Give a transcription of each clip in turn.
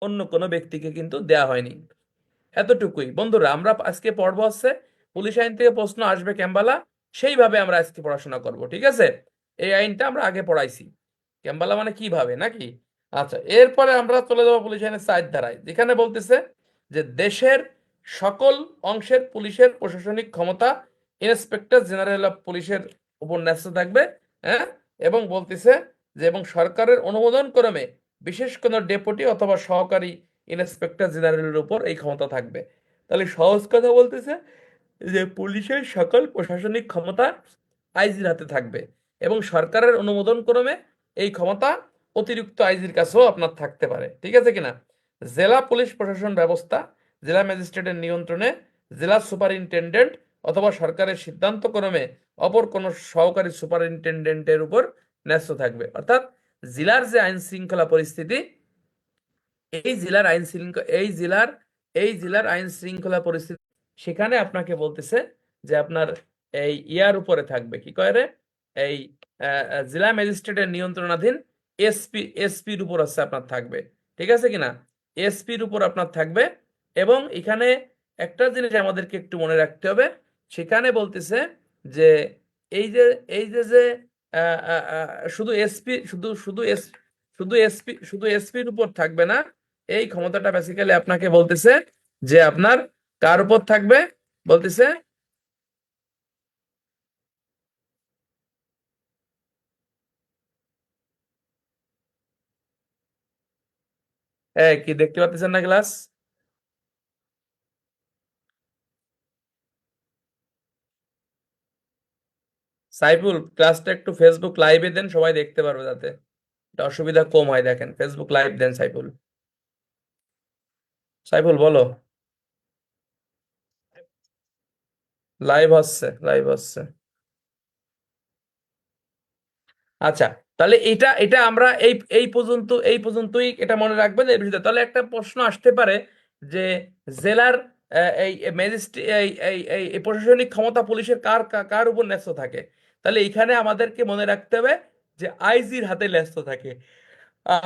অন্য কোনো ব্যক্তিকে কিন্তু দেয়া হয়নি। এতটুকুই বন্ধুরা। আমরা আজকে পড়বো হচ্ছে পুলিশ আইন থেকে প্রশ্ন আসবে ক্যাম্বালা, সেইভাবে আমরা আজকে পড়াশোনা করব, ঠিক আছে? এই আইনটা আমরা আগে পড়াইছি, ক্যাম্বালা মানে কিভাবে নাকি। আচ্ছা, এরপরে আমরা চলে যাবো পুলিশ আইনের 4 ধারায়, যেখানে বলতেছে যে দেশের সকল অংশের পুলিশের প্রশাসনিক ক্ষমতা ইন্সপেক্টর জেনারেল অফ পুলিশের উপর ন্যস্ত থাকবে। হ্যাঁ, এবং বলতেছে যে এবং সরকারের অনুমোদন ক্রমে বিশেষ কোনো ডেপুটি অথবা সহকারী ইন্সপেক্টর জেনারেলের উপর এই ক্ষমতা থাকবে। তাহলে সহজ কথা বলতেছে যে পুলিশের সকল প্রশাসনিক ক্ষমতা আইজির হাতে থাকবে, এবং সরকারের অনুমোদন ক্রমে এই ক্ষমতা অতিরিক্ত আইজির কাছেও আপনার থাকতে পারে, ঠিক আছে কিনা। জেলা পুলিশ প্রশাসন ব্যবস্থা জেলা ম্যাজিস্ট্রেটের নিয়ন্ত্রণে জেলা সুপারিনটেন্ডেন্ট অথবা সরকারের সিদ্ধান্ত ক্রমে অপর কোনো সহকারী সুপারিনটেন্ডেন্টের উপর ন্যস্ত থাকবে। অর্থাৎ জেলার যে আইন শৃঙ্খলা পরিস্থিতি, এই জেলার আইন শৃঙ্খলা এই জেলার আইন শৃঙ্খলা পরিস্থিতি, সেখানে আপনাকে বলতেছে যে আপনার এই ইয়ার উপরে থাকবে, কি কয় রে, এই জেলা ম্যাজিস্ট্রেটের নিয়ন্ত্রণাধীন এসপির উপর হচ্ছে আপনার থাকবে, ঠিক আছে কিনা। এসপির উপর আপনার থাকবে। এবং এখানে একটা জিনিস আমাদেরকে একটু মনে রাখতে হবে, সেখানে বলতেছে যে এই যে এই যে যে আহ, আহ, আহ, শুধু এসপি শুধু শুধু এস শুধু এসপির উপর থাকবে না, এই ক্ষমতাটা বেসিক্যালি আপনাকে বলতেছে যে আপনার কার উপর থাকবে, বলতেছে কি দেখতে পাচ্ছেন না ক্লাস? সাইফুল, ক্লাসটা একটু ফেসবুক লাইভে দেন, সবাই দেখতে পারবে, যাতে এটা অসুবিধা কম হয়। দেখেন, ফেসবুক লাইভ দেন সাইফুল। সাইফুল বলো। লাইভ হচ্ছে। আচ্ছা, তাহলে এটা এটা আমরা এই পর্যন্তই এটা মনে রাখবেন এর ভিতরে। তাহলে একটা প্রশ্ন আসতে পারে যে জেলার এই ম্যাজিস্ট্রেট এই প্রশাসনিক ক্ষমতা পুলিশের কার কার কার উপর ন্যস্ত থাকে। তাহলে এখানে আমাদেরকে মনে রাখতে হবে যে আইজির হাতে ন্যস্ত থাকে।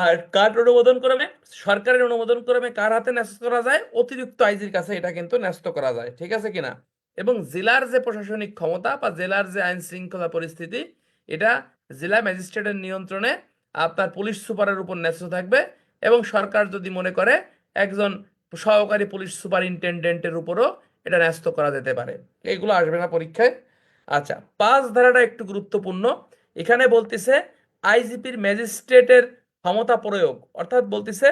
আর কার অনুমোদন ক্রমে, সরকারের অনুমোদন ক্রমে কার হাতে ন্যস্ত করা যায়, অতিরিক্ত আইজির কাছে এটা কিন্তু ন্যস্ত করা যায়, ঠিক আছে কিনা। এবং জেলার যে প্রশাসনিক ক্ষমতা বা জেলার যে আইন শৃঙ্খলা পরিস্থিতি, এটা জেলা ম্যাজিস্ট্রেটের নিয়ন্ত্রণে আপনার পুলিশ সুপারের উপর ন্যস্ত থাকবে। এবং সরকার যদি মনে করে একজন সহকারী পুলিশ সুপারিনটেন্ডেন্টের উপরও এটা ন্যস্ত করা যেতে পারে। এইগুলো আসবে না পরীক্ষায়। আচ্ছা, 5 ধারাটা একটু গুরুত্বপূর্ণ। এখানে বলতেছে আইজিপির ম্যাজিস্ট্রেটের ক্ষমতা প্রয়োগ, অর্থাৎ বলতেছে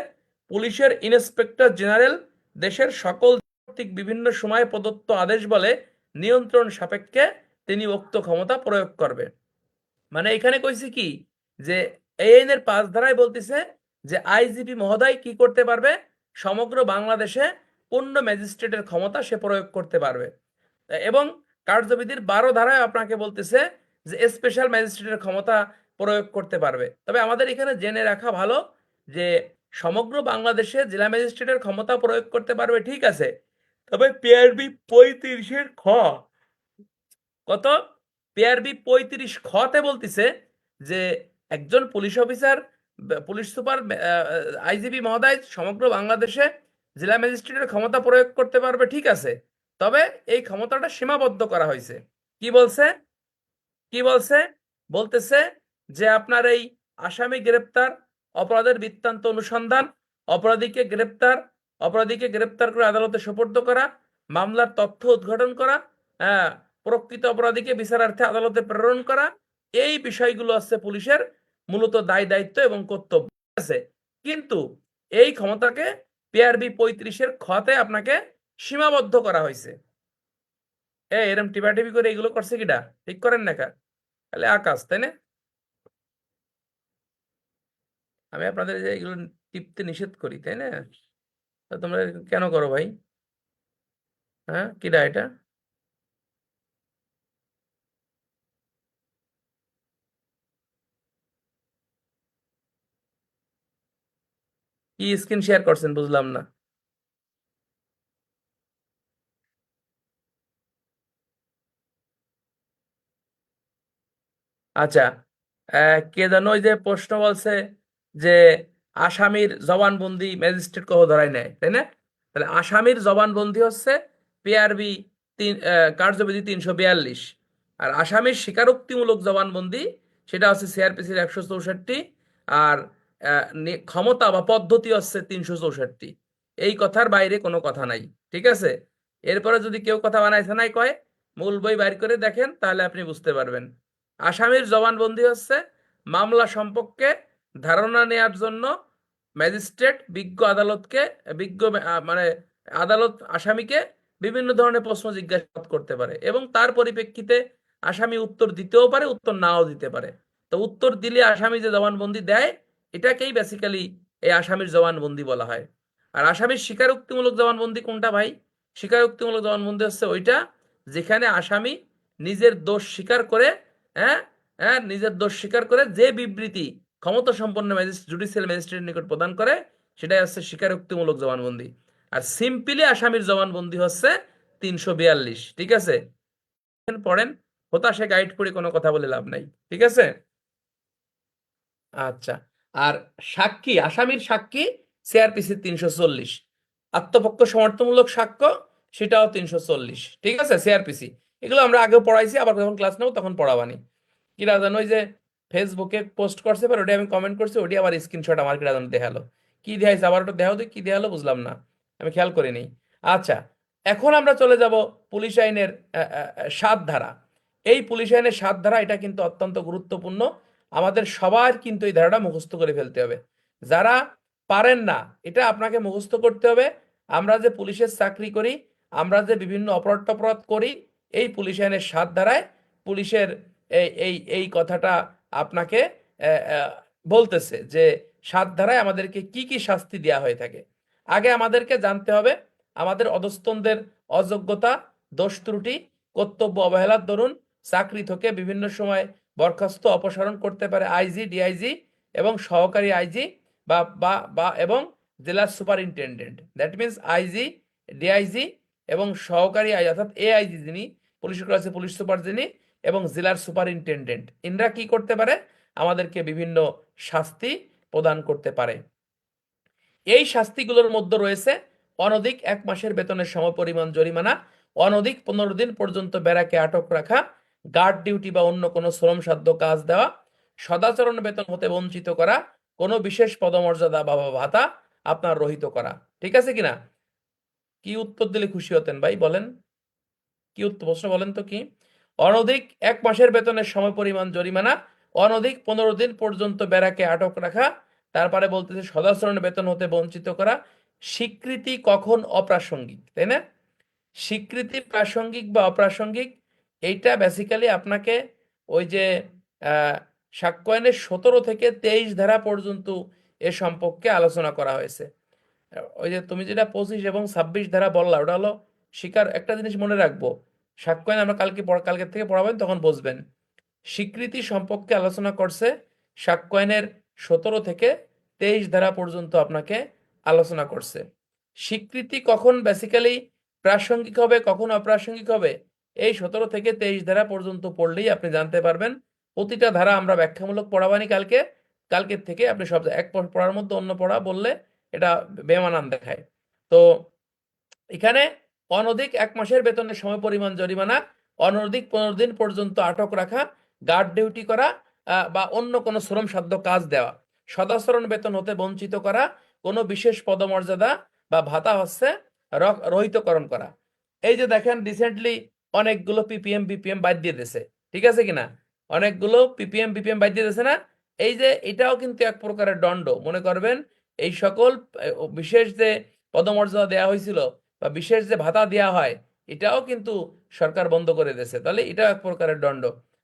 পুলিশের ইন্সপেক্টর জেনারেল দেশের সকল কর্তৃক বিভিন্ন সময়ে প্রদত্ত আদেশ বলে নিয়ন্ত্রণ সাপেক্ষে তিনি উক্ত ক্ষমতা প্রয়োগ করবে। মানে এখানে কইছে কি, যে এই আইনের 5 ধারায় বলতেছে যে আইজিপি মহোদয় কি করতে পারবে, সমগ্র বাংলাদেশে পূর্ণ ম্যাজিস্ট্রেটের ক্ষমতা সে প্রয়োগ করতে পারবে। এবং কার্যবিধির 12 ধারায় আপনাকে বলতেছে যে স্পেশাল ম্যাজিস্ট্রেটের ক্ষমতা প্রয়োগ করতে পারবে। তবে আমাদের এখানে জেনে রাখা ভালো যে সমগ্র বাংলাদেশে জেলা ম্যাজিস্ট্রেটের ক্ষমতা প্রয়োগ করতে পারবে, ঠিক আছে। তবে পিআরবি 35-এর খ, কত, পিআরবি 35 খতে বলতেছে যে একজন police officer, police super, IGP মহোদয় সমগ্র বাংলাদেশে জেলা ম্যাজিস্ট্রেটের ক্ষমতা প্রয়োগ করতে পারবে, ঠিক আছে। তবে এই ক্ষমতাটা সীমাবদ্ধ করা হয়েছে। কি বলছে, কি বলছে, বলতেছে যে আপনার এই আসামি গ্রেপ্তার, অপরাধের বৃত্তান্ত অনুসন্ধান, অপরাধীকে গ্রেপ্তার অপরাধীকে গ্রেপ্তার করে আদালতে সোপর্দ করা, মামলার তথ্য উদ্ঘাটন করা, হ্যাঁ, প্রকৃত অপরাধীকে বিচারার্থে আদালতে প্রেরণ করা, এই বিষয়গুলো হচ্ছে পুলিশের মূলত দায় দায়িত্ব এবং কর্তব্য, ঠিক আছে। কিন্তু এই ক্ষমতাকে পিআরবি 35-এর খতে আপনাকে সীমাবদ্ধ করা হয়েছে। এরম টিপাটিপি করে এগুলো করছে কিটা, ঠিক করেন না কা, তাহলে আকাশ, তাই না। আমি আপনাদের যে এগুলো টিপতে নিষেধ করি, তাই না। তা তোমরা কেন করো ভাই? হ্যাঁ, কিডা এটা? কি স্ক্রিন শেয়ার করছেন বুঝলাম না। আচ্ছা, কে যেন ওই যে প্রশ্ন বলছে যে আসামির জবানবন্দি ম্যাজিস্ট্রেট কহ ধরায় নেয়, তাই না? তাহলে আসামির জবানবন্দি হচ্ছে পিআরবি কার্যবিধি 342, আর আসামির স্বীকারোক্তিমূলক জবানবন্দি সেটা হচ্ছে সিআরপিসির 164, আর ক্ষমতা বা পদ্ধতি হচ্ছে 364। এই কথার বাইরে কোনো কথা নাই, ঠিক আছে? এরপরে যদি কেউ কথা বানাইছে নাই কয়, মূল বই বাইর করে দেখেন, তাহলে আপনি বুঝতে পারবেন। আসামির জবানবন্দি হচ্ছে মামলা সম্পর্কে ধারণা নেয়ার জন্য ম্যাজিস্ট্রেট বিজ্ঞ আদালতকে বিজ্ঞ মানে আদালত আসামিকে বিভিন্ন ধরনের প্রশ্ন জিজ্ঞাসা করতে পারে, এবং তার পরিপ্রেক্ষিতে আসামি উত্তর দিতেও পারে, উত্তর নাও দিতে পারে। তো উত্তর দিলে আসামি যে জবানবন্দি দেয়, এটাকেই বেসিক্যালি এই আসামির জবানবন্দি বলা হয়। আর আসামির স্বীকারোক্তিমূলক জবানবন্দি কোনটা ভাই? স্বীকারোক্তিমূলক জবানবন্দি হচ্ছে ওইটা যেখানে আসামি নিজের দোষ স্বীকার করে, হ্যাঁ, হ্যাঁ, নিজের দোষ স্বীকার করে যে বিবৃতি ক্ষমতা সম্পন্ন জুডিশিয়াল ম্যাজিস্ট্রেটের নিকট প্রদান করে, সেটাই হচ্ছে স্বীকারোক্তিমূলক জবানবন্দি। আর সিম্পলি আসামির জবানবন্দি হচ্ছে 342, ঠিক আছে? পড়েন, হতাশে গাইড করে কোনো কথা বলে লাভ নাই, ঠিক আছে? আচ্ছা, আর সাক্ষী, আসামির সাক্ষী সিআরপিসি 340, আত্মপক্ষ সমর্থনমূলক সাক্ষ্য সেটাও 340, ঠিক আছে? সিআরপিসি এগুলো আমরা আগেও পড়াইছি, আবার যখন ক্লাস নেবো তখন পড়াবানি। কিরা জানো, ওই যে ফেসবুকে পোস্ট করছে, পর ওটা আমি কমেন্ট করছি, ওটি আবার স্ক্রিনশট আমার কিরা জানো দেখালো। কি দেখাইছে আবার, ওটা দেখাও তো কি দেখালো, বুঝলাম না, আমি খেয়াল করিনি। আচ্ছা, এখন আমরা চলে যাব পুলিশ আইনের 7 ধারা। এই পুলিশ আইনের 7 ধারা, এটা কিন্তু অত্যন্ত গুরুত্বপূর্ণ। আমাদের সবার কিন্তু এই ধারাটা মুখস্থ করে ফেলতে হবে। যারা পারেন না, এটা আপনাকে মুখস্থ করতে হবে। আমরা যে পুলিশের চাকরি করি, আমরা যে বিভিন্ন অপরাধ টপরাধ করি, এই পুলিশ আইনের 7 ধারায় পুলিশের এই এই এই কথাটা আপনাকে বলতেছে যে 7 ধারায় আমাদেরকে কি কি শাস্তি দেওয়া হয়ে থাকে। আগে আমাদেরকে জানতে হবে আমাদের অধস্তনদের অযোগ্যতা, দোষ ত্রুটি, কর্তব্য অবহেলার দরুন চাকরি থেকে বিভিন্ন সময় বরখাস্ত অপসারণ করতে পারে আইজি, ডিআইজি এবং সহকারী আইজি বা বা বা এবং জেলা superintendent. That means IG, DIG এবং সহকারী আইজি, অর্থাৎ এআইজি যিনি, পুলিশের কাছে পুলিশ সুপার যিনি, এবং জেলার সুপারিনটেন্ডেন্ট, ইনরা কি করতে পারে? আমাদেরকে বিভিন্ন শাস্তি প্রদান করতে পারে। এই শাস্তিগুলোর মধ্যে রয়েছে অনধিক 1 মাসের বেতনের সমপরিমাণ জরিমানা, অনধিক 15 দিন পর্যন্ত ব্যারাকে আটক রাখা, গার্ড ডিউটি বা অন্য কোনো শ্রমসাধ্য কাজ দেওয়া, সদাচরণ বেতন হতে বঞ্চিত করা, কোনো বিশেষ পদমর্যাদা বা ভাতা আপনার রহিত করা। ঠিক আছে কিনা? কি উত্তর দিলে খুশি হতেন ভাই, বলেন? কি উত্তর, প্রশ্ন বলেন তো কি? অনধিক 1 মাসের বেতনের সমপরিমাণ জরিমানা, অনধিক 15 দিন পর্যন্ত ব্যারাকে আটক রাখা, তারপরে বলতেছে সদাচরণ বেতন হতে বঞ্চিত করা, স্বীকৃতি কখন অপ্রাসঙ্গিক, তাই না? স্বীকৃতি প্রাসঙ্গিক বা অপ্রাসঙ্গিক, এইটা বেসিক্যালি আপনাকে ওই যে সাক্ষ্য আইনের 17 থেকে 23 ধারা পর্যন্ত এ সম্পর্কে আলোচনা করা হয়েছে। ওই যে তুমি যেটা 25 এবং 26 ধারা বললা, ওটা হলো স্বীকার, একটা জিনিস মনে রাখবো, সাক্ষ্য আইন আমরা কালকের থেকে পড়াবেন, তখন বুঝবেন। স্বীকৃতি সম্পর্কে আলোচনা করছে সাক্ষ্য আইনের 17 থেকে 23 ধারা পর্যন্ত আপনাকে আলোচনা করছে। স্বীকৃতি কখন বেসিক্যালি প্রাসঙ্গিক হবে, কখন অপ্রাসঙ্গিক হবে, এই 17 থেকে 23 ধারা পর্যন্ত পড়লেই আপনি জানতে পারবেন। প্রতিটা ধারা আমরা ব্যাখ্যামূলক পড়াবানি কালকের থেকে আপনি সব এক পড়ার মধ্যে অন্য পড়া বললে এটা বেমানান দেখায়। তো এখানে অনধিক 1 মাসের বেতনের সমপরিমাণ জরিমানা, অনধিক 15 দিন পর্যন্ত আটক রাখা, গার্ড ডিউটি করা বা অন্য কোনো শ্রমসাধ্য কাজ দেওয়া, সদাচরণ বেতন হতে বঞ্চিত করা, কোনো বিশেষ পদমর্যাদা বা ভাতা হচ্ছে রহিতকরণ করা। এই যে দেখেন রিসেন্টলি অনেকগুলো পিপিএম বিপিএম বাদ দিয়ে দিয়েছে, ঠিক আছে কিনা? অনেকগুলো পিপিএম বিপিএম বাদ দিয়ে দিয়েছে না? এই যে এটাও কিন্তু এক প্রকারের দণ্ড, মনে করবেন এই সকল বিশেষ যে পদমর্যাদা দেওয়া হয়েছিল বা বিশেষ যে ভাতা দেওয়া হয়, এটাও কিন্তু সরকার বন্ধ করে দিয়েছে, তাহলে এটাও এক প্রকারের দণ্ড।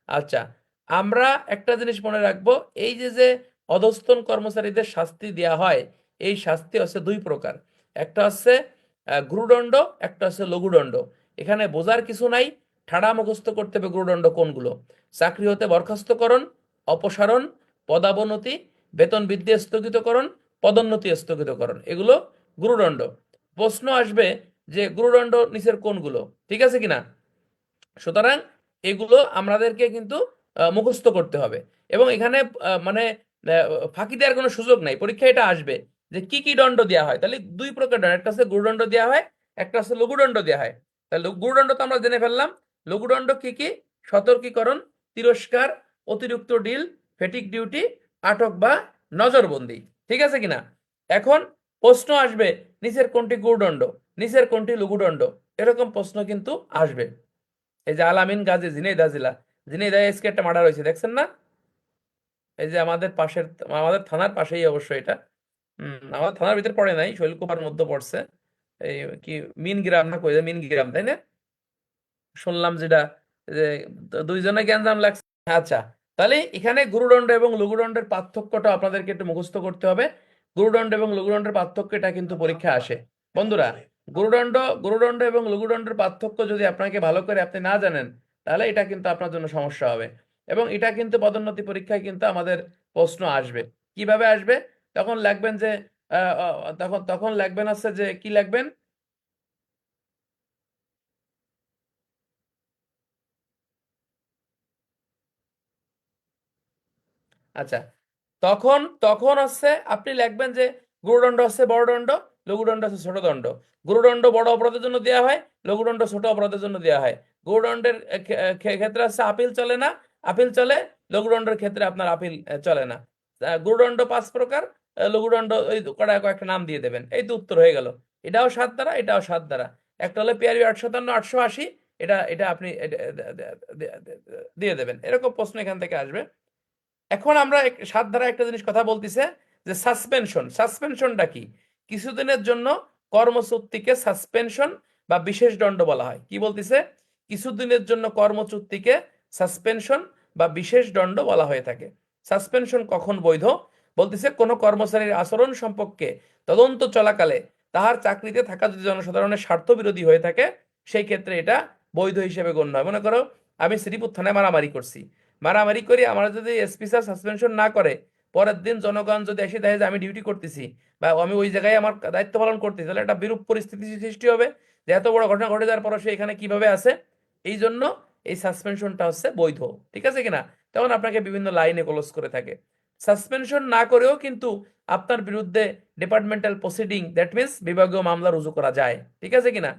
আচ্ছা, আমরা একটা জিনিস মনে রাখবো, এই যে যে অধস্তন কর্মচারীদের শাস্তি দেওয়া হয়, এই শাস্তি হচ্ছে 2 প্রকার। একটা হচ্ছে গুরুদণ্ড, একটা হচ্ছে লঘুদণ্ড। এখানে বোঝার কিছু নাই, ঠাড়া মুখস্থ করতে হবে গুরুদণ্ড কোনগুলো: চাকরি হতে বরখাস্তকরণ, অপসারণ, পদাবনতি, বেতন বৃদ্ধি স্থগিতকরণ, পদোন্নতি স্থগিতকরণ, এগুলো গুরুদণ্ড। প্রশ্ন আসবে যে গুরুদণ্ড নিচের কোনগুলো, ঠিক আছে কিনা? সুতরাং এগুলো আমাদেরকে কিন্তু মুখস্থ করতে হবে। এবং এখানে মানে ফাঁকি দেওয়ার কোনো সুযোগ নাই, পরীক্ষায় এটা আসবে যে কি কি দণ্ড দেওয়া হয়। তাহলে দুই প্রকার দণ্ড, একটা হচ্ছে গুরুদণ্ড দেওয়া হয়, একটা হচ্ছে লঘুদণ্ড দেওয়া হয়। তাহলে গুরুদণ্ড তো আমরা জেনে ফেললাম। লঘুদণ্ড কি কি? সতর্কীকরণ, তিরস্কার, অতিরিক্ত ডিল, ফেটিক ডিউটি, আটক বা নজরবন্দি। ঠিক আছে কিনা? এখন প্রশ্ন আসবে নিচের কোনটি গুরুদণ্ড, নিচের কোনটি লঘুদণ্ড, এরকম প্রশ্ন কিন্তু আসবে। এই যে আলামিন গাজী ঝিনাইদহ জেলা, ঝিনাইদহ আজকে একটা মার্ডার হয়েছে, দেখছেন না? এই যে আমাদের পাশের, আমাদের থানার পাশেই অবশ্য এটা। আমাদের থানার ভিতরে পড়ে নাই, শৈলকুপার মধ্যে পড়ছে। এই কি মিন গ্রাম না কই, মিন গ্রাম তাই না? শুনলাম যেটা, যে দুইজনে গ্যাঞ্জাম লাগছে। আচ্ছা, তাহলে এখানে গুরুদণ্ড এবং লঘুদণ্ডের পার্থক্যটা আপনাদেরকে একটু মুখস্থ করতে হবে। গুরুদণ্ড এবং লঘুদণ্ডের পার্থক্য এটা কিন্তু পরীক্ষা আসে বন্ধুরা। গুরুদণ্ড গুরুদণ্ড এবং লঘুদণ্ডের পার্থক্য যদি আপনাকে ভালো করে আপনি না জানেন, তাহলে এটা কিন্তু আপনার জন্য সমস্যা হবে। এবং এটা কিন্তু পদোন্নতি পরীক্ষায় কিন্তু আমাদের প্রশ্ন আসবে। কিভাবে আসবে? তখন লিখবেন যে তখন তখন লিখবেন হচ্ছে যে কি লিখবেন? আচ্ছা, তখন তখন হচ্ছে আপনি লিখবেন যে গুরুদণ্ড হচ্ছে বড় দণ্ড, লঘুদণ্ড হচ্ছে ছোট দণ্ড। গুরুদণ্ড বড় অপরাধের জন্য দেওয়া হয়, লঘুদণ্ড ছোট অপরাধের জন্য দেওয়া হয়। গুরুদণ্ডের ক্ষেত্রে হচ্ছে আপিল চলে না, আপিল চলে। লঘুদণ্ডের ক্ষেত্রে আপনার আপিল চলে না। গুরুদণ্ড 5 প্রকার, লঘুদণ্ড ওই কয়েকটা নাম দিয়ে দেবেন, এই তো উত্তর হয়ে গেল। এটাও 7 ধারা, এটাও 7 ধারা। একটা হলো পিআরবি 857, 880, এটা এটা আপনি দিয়ে দেবেন। এরকম প্রশ্ন এখান থেকে আসবে। এখন আমরা 7 ধারা একটা জিনিস কথা বলতেছে যে সাসপেনশন। সাসপেনশনটা কি? কিছুদিনের জন্য কর্মচ্যুতিকে সাসপেনশন বা বিশেষ দণ্ড বলা হয়। কি বলতেছে? কিছুদিনের জন্য কর্মচ্যুতিকে সাসপেনশন বা বিশেষ দণ্ড বলা হয়ে থাকে। সাসপেনশন কখন বৈধ? বলতেছে কোনো কর্মচারীর আচরণ সম্পর্কে তদন্ত চলাকালে তাহার চাকরিতে থাকা যদি জনসাধারণের স্বার্থ বিরোধী হয়ে থাকে, সেই ক্ষেত্রে এটা বৈধ হিসেবে গণ্য হয়। মনে করো আমি শ্রীপুর থানায় মারামারি করছি, মারামারি করি, আমার যদি এসপি স্যার সাসপেনশন না করে, পরের দিন জনগণ যদি এসে দেখে যে আমি ডিউটি করতেছি বা আমি ওই জায়গায় আমার দায়িত্ব পালন করতেছি, তাহলে একটা বিরূপ পরিস্থিতি সৃষ্টি হবে যে এত বড় ঘটনা ঘটে যাওয়ার পর সে এখানে কিভাবে আছে। এই জন্য এই সাসপেনশনটা হচ্ছে বৈধ। ঠিক আছে কিনা? তখন আপনাকে বিভিন্ন লাইনে ক্লোজ করে থাকে। সাসপেনশন না করেও কিন্তু আপনার বিরুদ্ধে ডিপার্টমেন্টাল প্রসিডিং, দ্যাট মিন্স বিভাগীয় মামলা রুজু করা যায়। ঠিক আছে কিনা?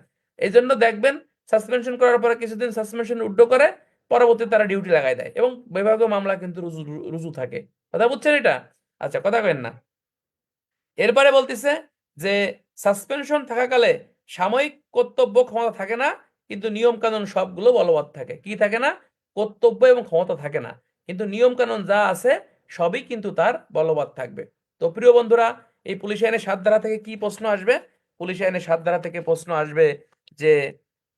এই জন্য দেখবেন সাসপেনশন করার পরে কিছুদিন সাসপেনশন উড্ড করে, পরবর্তীতে তারা ডিউটি লাগাই দেয় এবং বিভাগীয় মামলা কিন্তু রুজু রুজু থাকে। কথা বুঝছেন এটা? আচ্ছা, কথা কেন না। এরপরে বলতেছে যে সাসপেনশন থাকাকালে সাময়িক কর্তব্য ক্ষমতা থাকে না, কিন্তু নিয়ম কানুন সবগুলো বলবৎ থাকে। কি থাকে না? কর্তব্য এবং ক্ষমতা থাকে না, কিন্তু নিয়ম কানুন যা আছে সবই কিন্তু তার বলবৎ থাকবে। তো প্রিয় বন্ধুরা, এই পুলিশ আইনের 7 ধারা থেকে কি প্রশ্ন আসবে? পুলিশ আইনের 7 ধারা থেকে প্রশ্ন আসবে যে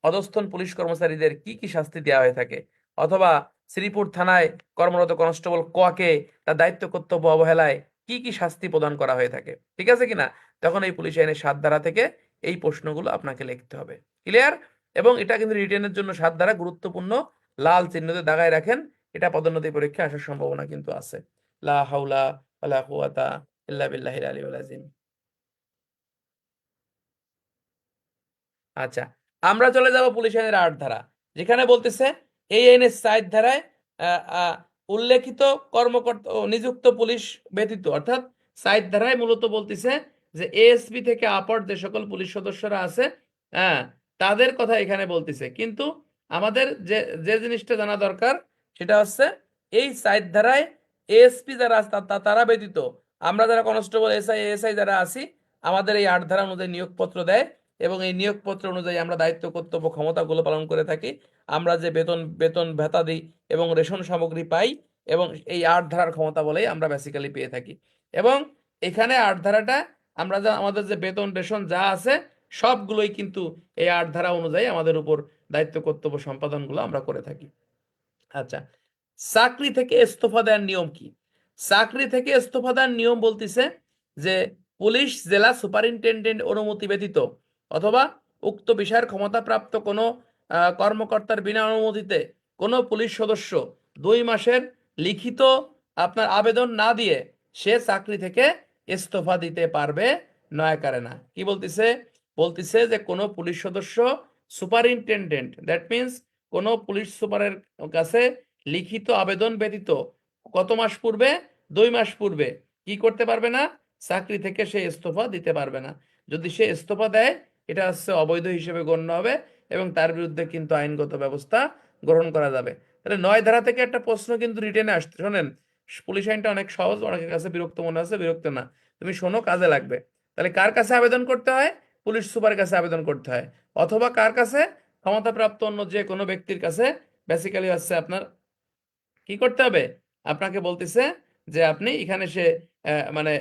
অধস্তন পুলিশ কর্মচারীদের কি কি শাস্তি দেওয়া হয়ে থাকে, অথবা শ্রীপুর থানায় কর্মরত কনস্টেবল ককে তার দায়িত্ব কর্তব্য অবহেলায় কি কি শাস্তি প্রদান করা হয়ে থাকে। ঠিক আছে কিনা? তখন এই পুলিশ আইনের 7 ধারা থেকে এই প্রশ্নগুলো আপনাকে লিখতে হবে। ক্লিয়ার? এবং এটা কিন্তু রিটেনের জন্য 7 ধারা গুরুত্বপূর্ণ, লাল চিহ্নতে দাগায় রাখেন। এটা পদোন্নতি পরীক্ষা আসার সম্ভাবনা কিন্তু আছে। লা হাওলা ওয়ালা কুওয়াতা ইল্লা বিল্লাহিল আলিয়্যিল আযীম। আচ্ছা, আমরা চলে যাব পুলিশ আইনের 8 ধারা, যেখানে বলতেছে এই আইনের 4 ধারায় আহ, আহ, উল্লেখিত কর্মকর্তা ও নিযুক্ত পুলিশ ব্যতীত, অর্থাৎ 4 ধারায় মূলত বলতেছে যে এএসপি থেকে আপার যে সকল পুলিশ সদস্যরা আছে, হ্যাঁ, তাদের কথা এখানে বলতেছে। কিন্তু আমাদের যে যে জিনিসটা জানা দরকার সেটা হচ্ছে এই 4 ধারায় এএসপি যারা আছে তারা ব্যতীত আমরা যারা কনস্টেবল, এসআই, এএসআই যারা আছি, আমাদের এই 8 ধারা অনুযায়ী নিয়োগপত্র দেয় এবং এই নিয়োগপত্র অনুযায়ী আমরা দায়িত্ব কর্তব্য ক্ষমতাগুলো পালন করে থাকি। আমরা যে বেতন বেতন ভাতা দিই এবং রেশন সামগ্রী পাই, এবং এই 8 ধারার ক্ষমতা বলেই আমরা বেসিক্যালি পেয়ে থাকি। এবং এখানে 8 ধারাটা আমরা যা আমাদের যে বেতন রেশন যা আছে সবগুলোই কিন্তু এই 8 ধারা অনুযায়ী আমাদের উপর দায়িত্ব কর্তব্য সম্পাদনগুলো আমরা করে থাকি। আচ্ছা, চাকরি থেকে ইস্তফা দেওয়ার নিয়ম কি? চাকরি থেকে ইস্তফা দেওয়ার নিয়ম বলতেছে যে পুলিশ জেলা সুপারিনটেনডেন্ট অনুমতি ব্যতীত অথবা উক্ত বিষয়ের ক্ষমতাপ্রাপ্ত কোনো কর্মকর্তার বিনা অনুমতিতে কোনো পুলিশ সদস্য 2 মাসের লিখিত আপনার আবেদন না দিয়ে সে চাকরি থেকে ইস্তফা দিতে পারবে নয় কারে না। কি বলতেছে? বলতেছে যে কোনো পুলিশ সদস্য সুপারিনটেনডেন্ট, দ্যাট মিন্স কোনো পুলিশ সুপারের কাছে লিখিত আবেদন ব্যতীত কত মাস পূর্বে? 2 মাস পূর্বে কি করতে পারবে না? চাকরি থেকে সে ইস্তফা দিতে পারবে না। যদি সে ইস্তফা দেয়, এটা হচ্ছে অবৈধ হিসেবে গণ্য হবে এবং তার বিরুদ্ধে কিন্তু আইনগত ব্যবস্থা গ্রহণ করা যাবে। তাহলে 9 ধারা থেকে একটা প্রশ্ন কিন্তু রিটেনে আসছে, শোনেন। পুলিশ আইনটা অনেক সহজ, অনেকের কাছে বিরক্ত মনে আছে, বিরক্ত না, তুমি শোনো, কাজে লাগবে। তাহলে কার কাছে আবেদন করতে হয়? পুলিশ সুপারের কাছে আবেদন করতে হয়, অথবা কার কাছে? ক্ষমতাপ্রাপ্ত অন্য যে কোনো ব্যক্তির কাছে। বেসিক্যালি হচ্ছে আপনার কি করতে হবে? আপনাকে বলতেছে যে আপনি এখানে সে মানে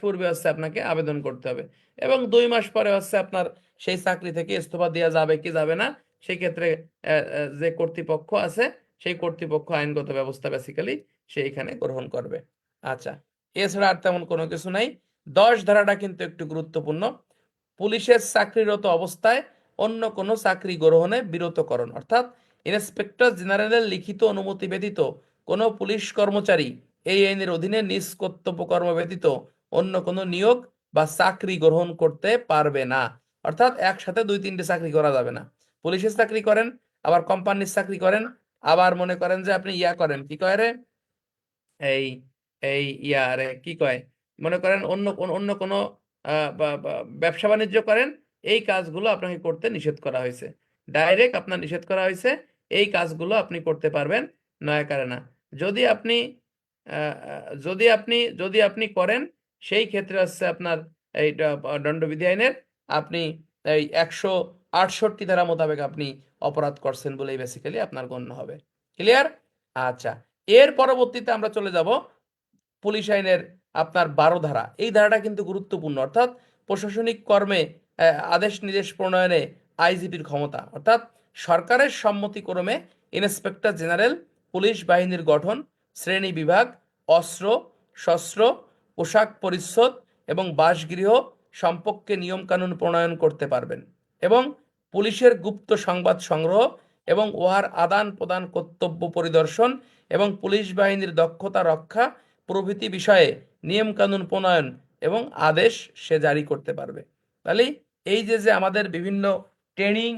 পূর্বে হচ্ছে আপনাকে আবেদন করতে হবে, এবং 2 মাস পরে হচ্ছে আপনার সেই চাকরি থেকে ইস্তফা দেওয়া যাবে কি যাবে না, সেই ক্ষেত্রে যে কর্তৃপক্ষ আছে সেই কর্তৃপক্ষ আইনগত ব্যবস্থা বেসিক্যালি সে এখানে গ্রহণ করবে। আচ্ছা, এছাড়া আর তেমন কোনো কিছু নাই। 10 ধারাটা কিন্তু একটু গুরুত্বপূর্ণ। পুলিশের চাকরিরত অবস্থায় অন্য কোনো চাকরি গ্রহণে বিরতকরণ, অর্থাৎ ইন্সপেক্টর জেনারেলের লিখিত অনুমতি ব্যতীত কোনো পুলিশ কর্মচারী এই আইনের অধীনে নিজ কর্তব্য কর্ম ব্যতীত অন্য কোনো নিয়োগ বা চাকরি গ্রহণ করতে পারবে না। অর্থাৎ একসাথে 2-3টে চাকরি করা যাবে না। পুলিশের চাকরি করেন, আবার কোম্পানির চাকরি করেন, আবার মনে করেন যে আপনি ইয়া করেন, কি কয় রে, এই এই ইয়ারে কি কয়, মনে করেন অন্য কোনো ব্যবসা বাণিজ্য করেন, এই কাজগুলো আপনাকে করতে নিষেধ করা হয়েছে। ডাইরেক্ট আপনার নিষেধ করা হয়েছে, এই কাজগুলো আপনি করতে পারবেন নয়াকারে না। যদি আপনি যদি আপনি করেন, সেই ক্ষেত্রে হচ্ছে আপনার এই দণ্ডবিধি আইনের আপনি এই 168 ধারা মোতাবেক আপনি অপরাধ করছেন বলেই বেসিক্যালি আপনার গণ্য হবে। ক্লিয়ার? আচ্ছা, এর পরবর্তীতে আমরা চলে যাব পুলিশ আইনের আপনার 12 ধারা। এই ধারাটা কিন্তু গুরুত্বপূর্ণ, অর্থাৎ প্রশাসনিক কর্মে আদেশ নির্দেশ প্রণয়নে আইজিপির ক্ষমতা, অর্থাৎ সরকারের সম্মতিক্রমে ইন্সপেক্টর জেনারেল পুলিশ বাহিনীর গঠন, শ্রেণী বিভাগ, অস্ত্র শস্ত্র, পোশাক পরিচ্ছদ এবং বাসগৃহ সম্পর্কে নিয়মকানুন প্রণয়ন করতে পারবেন, এবং পুলিশের গুপ্ত সংবাদ সংগ্রহ এবং উহার আদান প্রদান কর্তব্য পরিদর্শন এবং পুলিশ বাহিনীর দক্ষতা রক্ষা প্রভৃতি বিষয়ে নিয়মকানুন প্রণয়ন এবং আদেশ সে জারি করতে পারবে। তাহলে এই যে যে আমাদের বিভিন্ন ট্রেনিং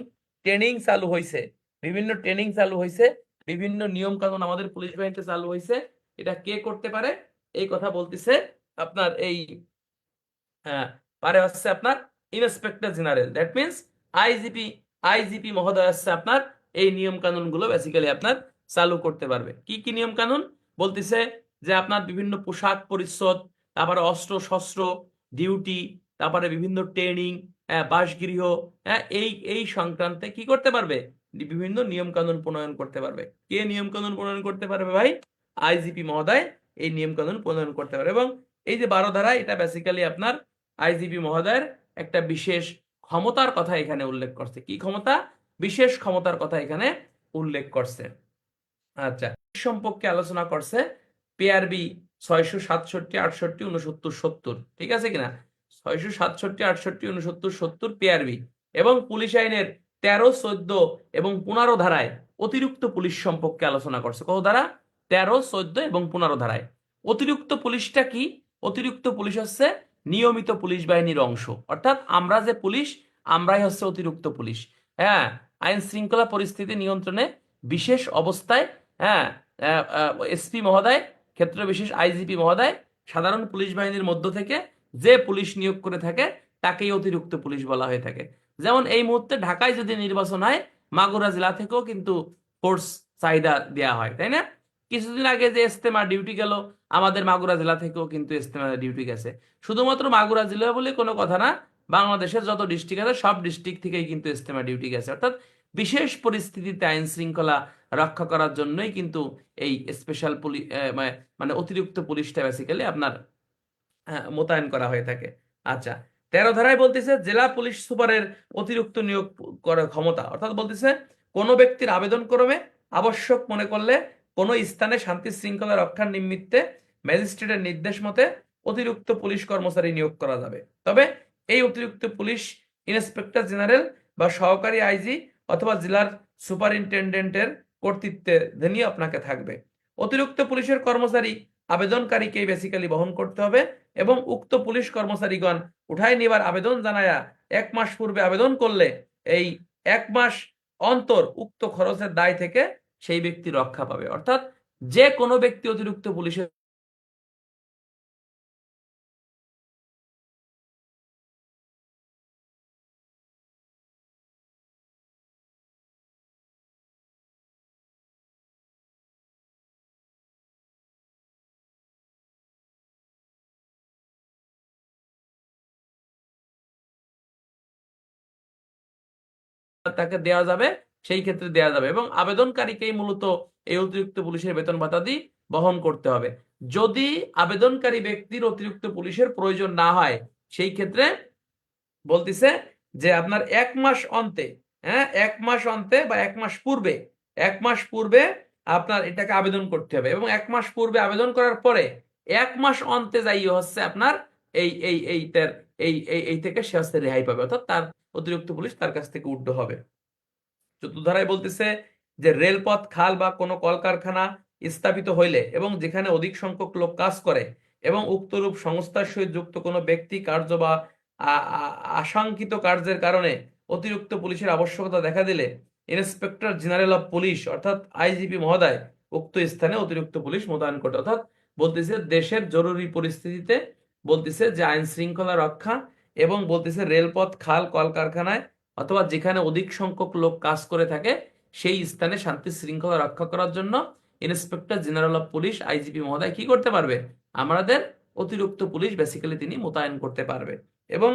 ট্রেনিং চালু হয়েছে, বিভিন্ন ট্রেনিং চালু হয়েছে, বিভিন্ন নিয়ম কানুন আমাদের পুলিশ বাহিনীতে চালু হয়েছে, এটা কে করতে পারে? এই কথা বলতেছে আপনার এই পারে হচ্ছে আপনার inspector general, that means IGP. IGP মহোদয় হচ্ছে আপনার এই নিয়ম কানুন গুলো বেসিক্যালি আপনার চালু করতে পারবে। কি কি নিয়ম কানুন বলতেছে? যে আপনার বিভিন্ন পোশাক পরিচ্ছদ, তারপরে অস্ত্র শস্ত্র, ডিউটি, তারপরে বিভিন্ন ট্রেনিং, বাসগৃহ, এই এই সংক্রান্তে কি করতে পারবে? বিভিন্ন নিয়ম কানুন প্রণয়ন করতে পারবে। কে নিয়ম কানুন প্রণয়ন করতে পারবে ভাই? আইজিপি মহোদয় এই নিয়ম কানুন প্রণয়ন করতে পারবে। এবং এই যে 12 ধারা, এটা বেসিক্যালি আপনার আইজিপি মহোদয়ের একটা বিশেষ ক্ষমতার কথা এখানে উল্লেখ করছে। কি ক্ষমতা? বিশেষ ক্ষমতার কথা এখানে উল্লেখ করছে। আচ্ছা, সম্পর্কে আলোচনা করছে পিআরবি 667, 68, 69, 70, ঠিক আছে কিনা? 667, 68, 69, 70 পিআরবি, এবং পুলিশ আইনের 13, 14 এবং 15 ধারায় অতিরিক্ত পুলিশ সম্পর্কে আলোচনা করছে। কত ধারা? 13, 14 এবং 15 ধারায়। অতিরিক্ত পুলিশটা কি? অতিরিক্ত পুলিশ হচ্ছে নিয়মিত পুলিশ বাহিনীর অংশ, অর্থাৎ আমরা যে পুলিশ, আমরাই হচ্ছে অতিরিক্ত পুলিশ। হ্যাঁ, আইন শৃঙ্খলা পরিস্থিতি নিয়ন্ত্রণে বিশেষ অবস্থায়, হ্যাঁ, এসপি মহোদয়, ক্ষেত্র বিশেষ আইজিপি মহোদয় সাধারণ পুলিশ বাহিনীর মধ্য থেকে যে পুলিশ নিয়োগ করে থাকে তাকেই অতিরিক্ত পুলিশ বলা হয়ে থাকে। যেমন এই মুহূর্তে ঢাকায় যদি নির্বাচন হয়, মাগুরা জেলা থেকেও কিন্তু ফোর্স চাহিদা দেওয়া হয়, তাই না? কিছুদিন আগে যে ইজতেমা ডিউটি গেল, আমাদের মাগুরা জেলা থেকেও কিন্তু ইজতেমা ডিউটি গেছে। শুধুমাত্র মাগুরা জেলা বলে কোনো কথা না, বাংলাদেশের যত ডিস্ট্রিক্ট আছে সব ডিস্ট্রিক্ট থেকেই কিন্তু ইজতেমা ডিউটি গেছে। অর্থাৎ বিশেষ পরিস্থিতিতে আইন শৃঙ্খলা রক্ষা করার জন্যই কিন্তু এই স্পেশাল পুলিশ, মানে অতিরিক্ত পুলিশটা বেসিক্যালি আপনার মোতায়েন করা হয়ে থাকে। আচ্ছা, 13 ধারায় বলতেছে জেলা পুলিশ সুপারের অতিরিক্ত নিয়োগ করার ক্ষমতা, অর্থাৎ বলতেছে কোনো ব্যক্তির আবেদন ক্রমে আবশ্যক মনে করলে কোনো স্থানে শান্তি শৃঙ্খলা রক্ষার নিমিত্তে ম্যাজিস্ট্রেটের নির্দেশ মতে অতিরিক্ত পুলিশ কর্মচারী নিয়োগ করা যাবে। তবে এই অতিরিক্ত পুলিশ ইন্সপেক্টর জেনারেল বা সহকারী আইজি অথবা জেলার সুপারিনটেন্ডেন্টের কর্তৃত্বে আপনাকে থাকবে। অতিরিক্ত পুলিশের কর্মচারী আবেদনকারীকে বেসিক্যালি বহন করতে হবে, এবং উক্ত পুলিশ কর্মচারীগণ উঠাই নেবার আবেদন জানায়া 1 মাস পূর্বে আবেদন করলে এই 1 মাস অন্তর উক্ত খরচের দায় থেকে সেই ব্যক্তি রক্ষা পাবে। অর্থাৎ যে কোনো ব্যক্তি অতিরিক্ত পুলিশের তাকে দেওয়া যাবে, সেই ক্ষেত্রে দেওয়া যাবে, এবং আবেদনকারীকেই মূলত এই অতিরিক্ত পুলিশের বেতন ভাতাদি বহন করতে হবে। যদি আবেদনকারী ব্যক্তির অতিরিক্ত পুলিশের প্রয়োজন না হয়, সেই ক্ষেত্রে বলতেছে যে আপনার 1 মাস অন্তে, হ্যাঁ 1 মাস অন্তে বা 1 মাস পূর্বে, 1 মাস পূর্বে আপনার এটাকে আবেদন করতে হবে, এবং 1 মাস পূর্বে আবেদন করার পরে 1 মাস অন্তে যাই হচ্ছে আপনার এই এই এইটার এই থেকে সে হচ্ছে রেহাই পাবে, অর্থাৎ তার অতিরিক্ত পুলিশ তার কাছ থেকে উঠ্য হবে। 14 ধারায় বলতেছে যে রেলপথ, খাল বা কোনো কলকারখানা স্থাপিত হইলে এবং যেখানে অধিক সংখ্যক লোক কাজ করে এবং উক্তরূপ সংস্থার সহিত যুক্ত কোনো ব্যক্তি কার্য বা আশঙ্কিত কার্যের কারণে অতিরিক্ত পুলিশের আবশ্যকতা দেখা দিলে ইন্সপেক্টর জেনারেল অফ পুলিশ অর্থাৎ আইজিপি মহোদয় উক্ত স্থানে অতিরিক্ত পুলিশ মোতায়েন করতে, অর্থাৎ বলতেছে দেশের জরুরি পরিস্থিতিতে বলতেছে যে আইন শৃঙ্খলা রক্ষা এবং বলতেছে রেলপথ, খাল, কলকারখানায় অথবা যেখানে অধিক সংখ্যক লোক কাজ করে থাকে সেই স্থানে শান্তি শৃঙ্খলা রক্ষা করার জন্য inspector general of police IGP মহোদয় কি করতে পারবে, আমাদের অতিরিক্ত পুলিশ বেসিক্যালি তিনি মোতায়েন করতে পারবে। এবং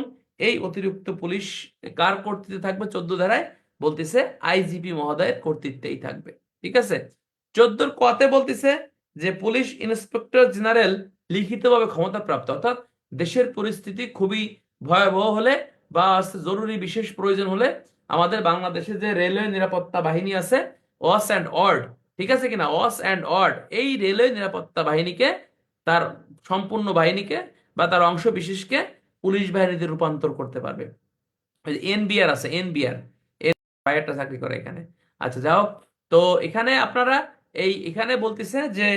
এই অতিরিক্ত পুলিশ কার কর্তৃত্বে থাকবে? 14 ধারায় বলতেছে আইজিপি মহোদয়ের কর্তৃত্বেই থাকবে। ঠিক আছে, 14 কতে বলতেছে যে পুলিশ ইন্সপেক্টর জেনারেল লিখিতভাবে ক্ষমতা প্রাপ্ত, অর্থাৎ দেশের পরিস্থিতি খুবই ভয়াবহ হলে বা জরুরি বিশেষ প্রয়োজন হলে আমাদের বাংলাদেশে যে রেলওয়ে নিরাপত্তা বাহিনী আছে, ওয়াস অ্যান্ড অর্ড, ঠিক আছে কিনা, ওয়াস অ্যান্ড অর্ড, এই রেলওয়ে নিরাপত্তা বাহিনীকে, তার সম্পূর্ণ বাহিনীকে বা তার অংশ বিশেষকে পুলিশ বাহিনীতে রূপান্তর করতে পারবে। এনবিআর আছে, এনবিআর, একটা চাকরি করে এখানে। আচ্ছা যাও, তো এখানে আপনারা এখানে বলতেছে যে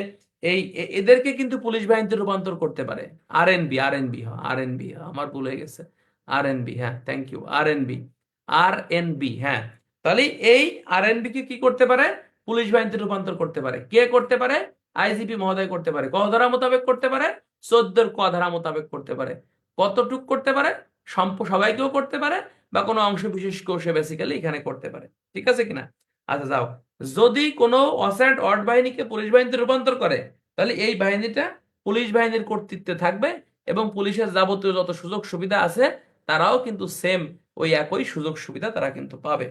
এদেরকে কিন্তু পুলিশ বাহিনীতে রূপান্তর করতে পারে। আরএনবি, আরএনবি, হ্যাঁ আরএনবি, আমার ভুল হয়ে গেছে, আরএনবি, হ্যাঁ থ্যাংক ইউ, আরএনবি, আরএনবি, হ্যাঁ। তাহলে এই আরএনবি কে কি করতে পারে? পুলিশ বাহিনীতে রূপান্তর করতে পারে। কে করতে পারে? আইজিপি মহোদয় করতে পারে। ক ধারা মোতাবেক করতে পারে? 14 ক ধারা মোতাবেক করতে পারে। কতটুক করতে পারে? সবাইকেও করতে পারে বা কোনো অংশ বিশেষকেও সে বেসিক্যালি এখানে করতে পারে। ঠিক আছে কিনা? আচ্ছা যাও, যদি কোনো অ্যাসাইন্ড অড বাহিনীকে পুলিশ বাহিনীতে রূপান্তর করে, তাহলে এই বাহিনীটা পুলিশ বাহিনীর কর্তৃত্বে থাকবে এবং পুলিশের যাবতীয় যত সুযোগ সুবিধা আছে তারাও কিন্তু সেম ওই একই সুযোগ সুবিধা তারা কিন্তু পাবে।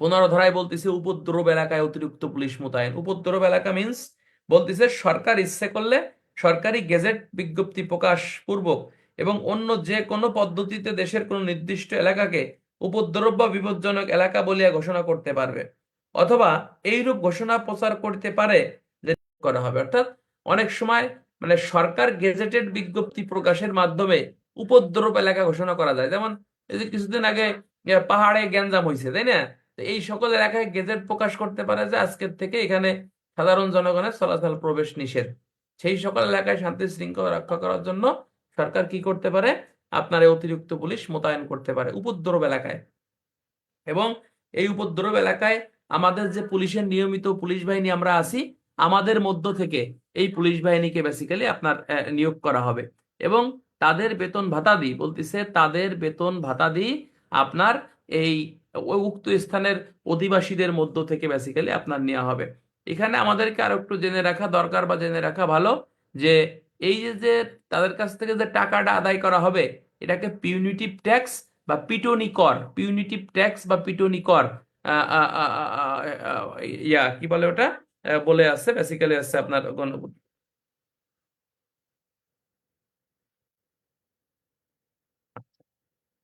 15 ধারায় বলতেছে উপদ্রব এলাকায় অতিরিক্ত পুলিশ মোতায়েন। উপদ্রব এলাকা মিন্স বলতেছে সরকার ইচ্ছে করলে সরকারি গেজেট বিজ্ঞপ্তি প্রকাশ পূর্বক এবং অন্য যে কোনো পদ্ধতিতে দেশের কোনো নির্দিষ্ট এলাকাকে উপদ্রব বা বিপজ্জনক এলাকা বলিয়া ঘোষণা করতে পারবে, অথবা এইরূপ ঘোষণা প্রচার করতে পারে যে করা হবে। অর্থাৎ অনেক সময় মানে সরকার গেজেটেড বিজ্ঞপ্তি প্রকাশের মাধ্যমে উপদ্রব এলাকা ঘোষণা করা যায়। যেমন এই যে কিছুদিন আগে পাহাড়ে গ্যাঞ্জাম হয়েছে, তাই না? তো এই সকল এলাকায় গেজেট প্রকাশ করতে পারে যে আজকের থেকে এখানে সাধারণ জনগণের চলাচল প্রবেশ নিষেধ। সেই সকল এলাকায় শান্তি শৃঙ্খলা রক্ষা করার জন্য সরকার কি করতে পারে? আপনার এই অতিরিক্ত পুলিশ মোতায়েন করতে পারে উপদ্রব এলাকায়। এবং এই উপদ্রব এলাকায় আমাদের যে পুলিশের নিয়মিত পুলিশ বাহিনী আমরা আছি, আমাদের মধ্য থেকে এই পুলিশ বাহিনীকে বেসিক্যালি আপনার নিয়োগ করা হবে এবং তাদের বেতন ভাতা দিই বলতেছে, তাদের বেতন ভাতা দিই আপনার এই উক্ত স্থানের অধিবাসীদের মধ্য থেকে বেসিক্যালি আপনার নেওয়া হবে। এখানে আমাদেরকে আরো একটু জেনে রাখা দরকার বা জেনে রাখা ভালো যে এই যে তাদের কাছ থেকে যে টাকাটা আদায় করা হবে এটাকে পিউনিটিভ ট্যাক্স বা পিটনি কর, পিউনিটিভ ট্যাক্স বা পিটনি কর আহ, আহ, আহ, আহ, আহ, ইয়া কি বলে ওটা, বলে আছে বেসিক্যালি আছে আপনার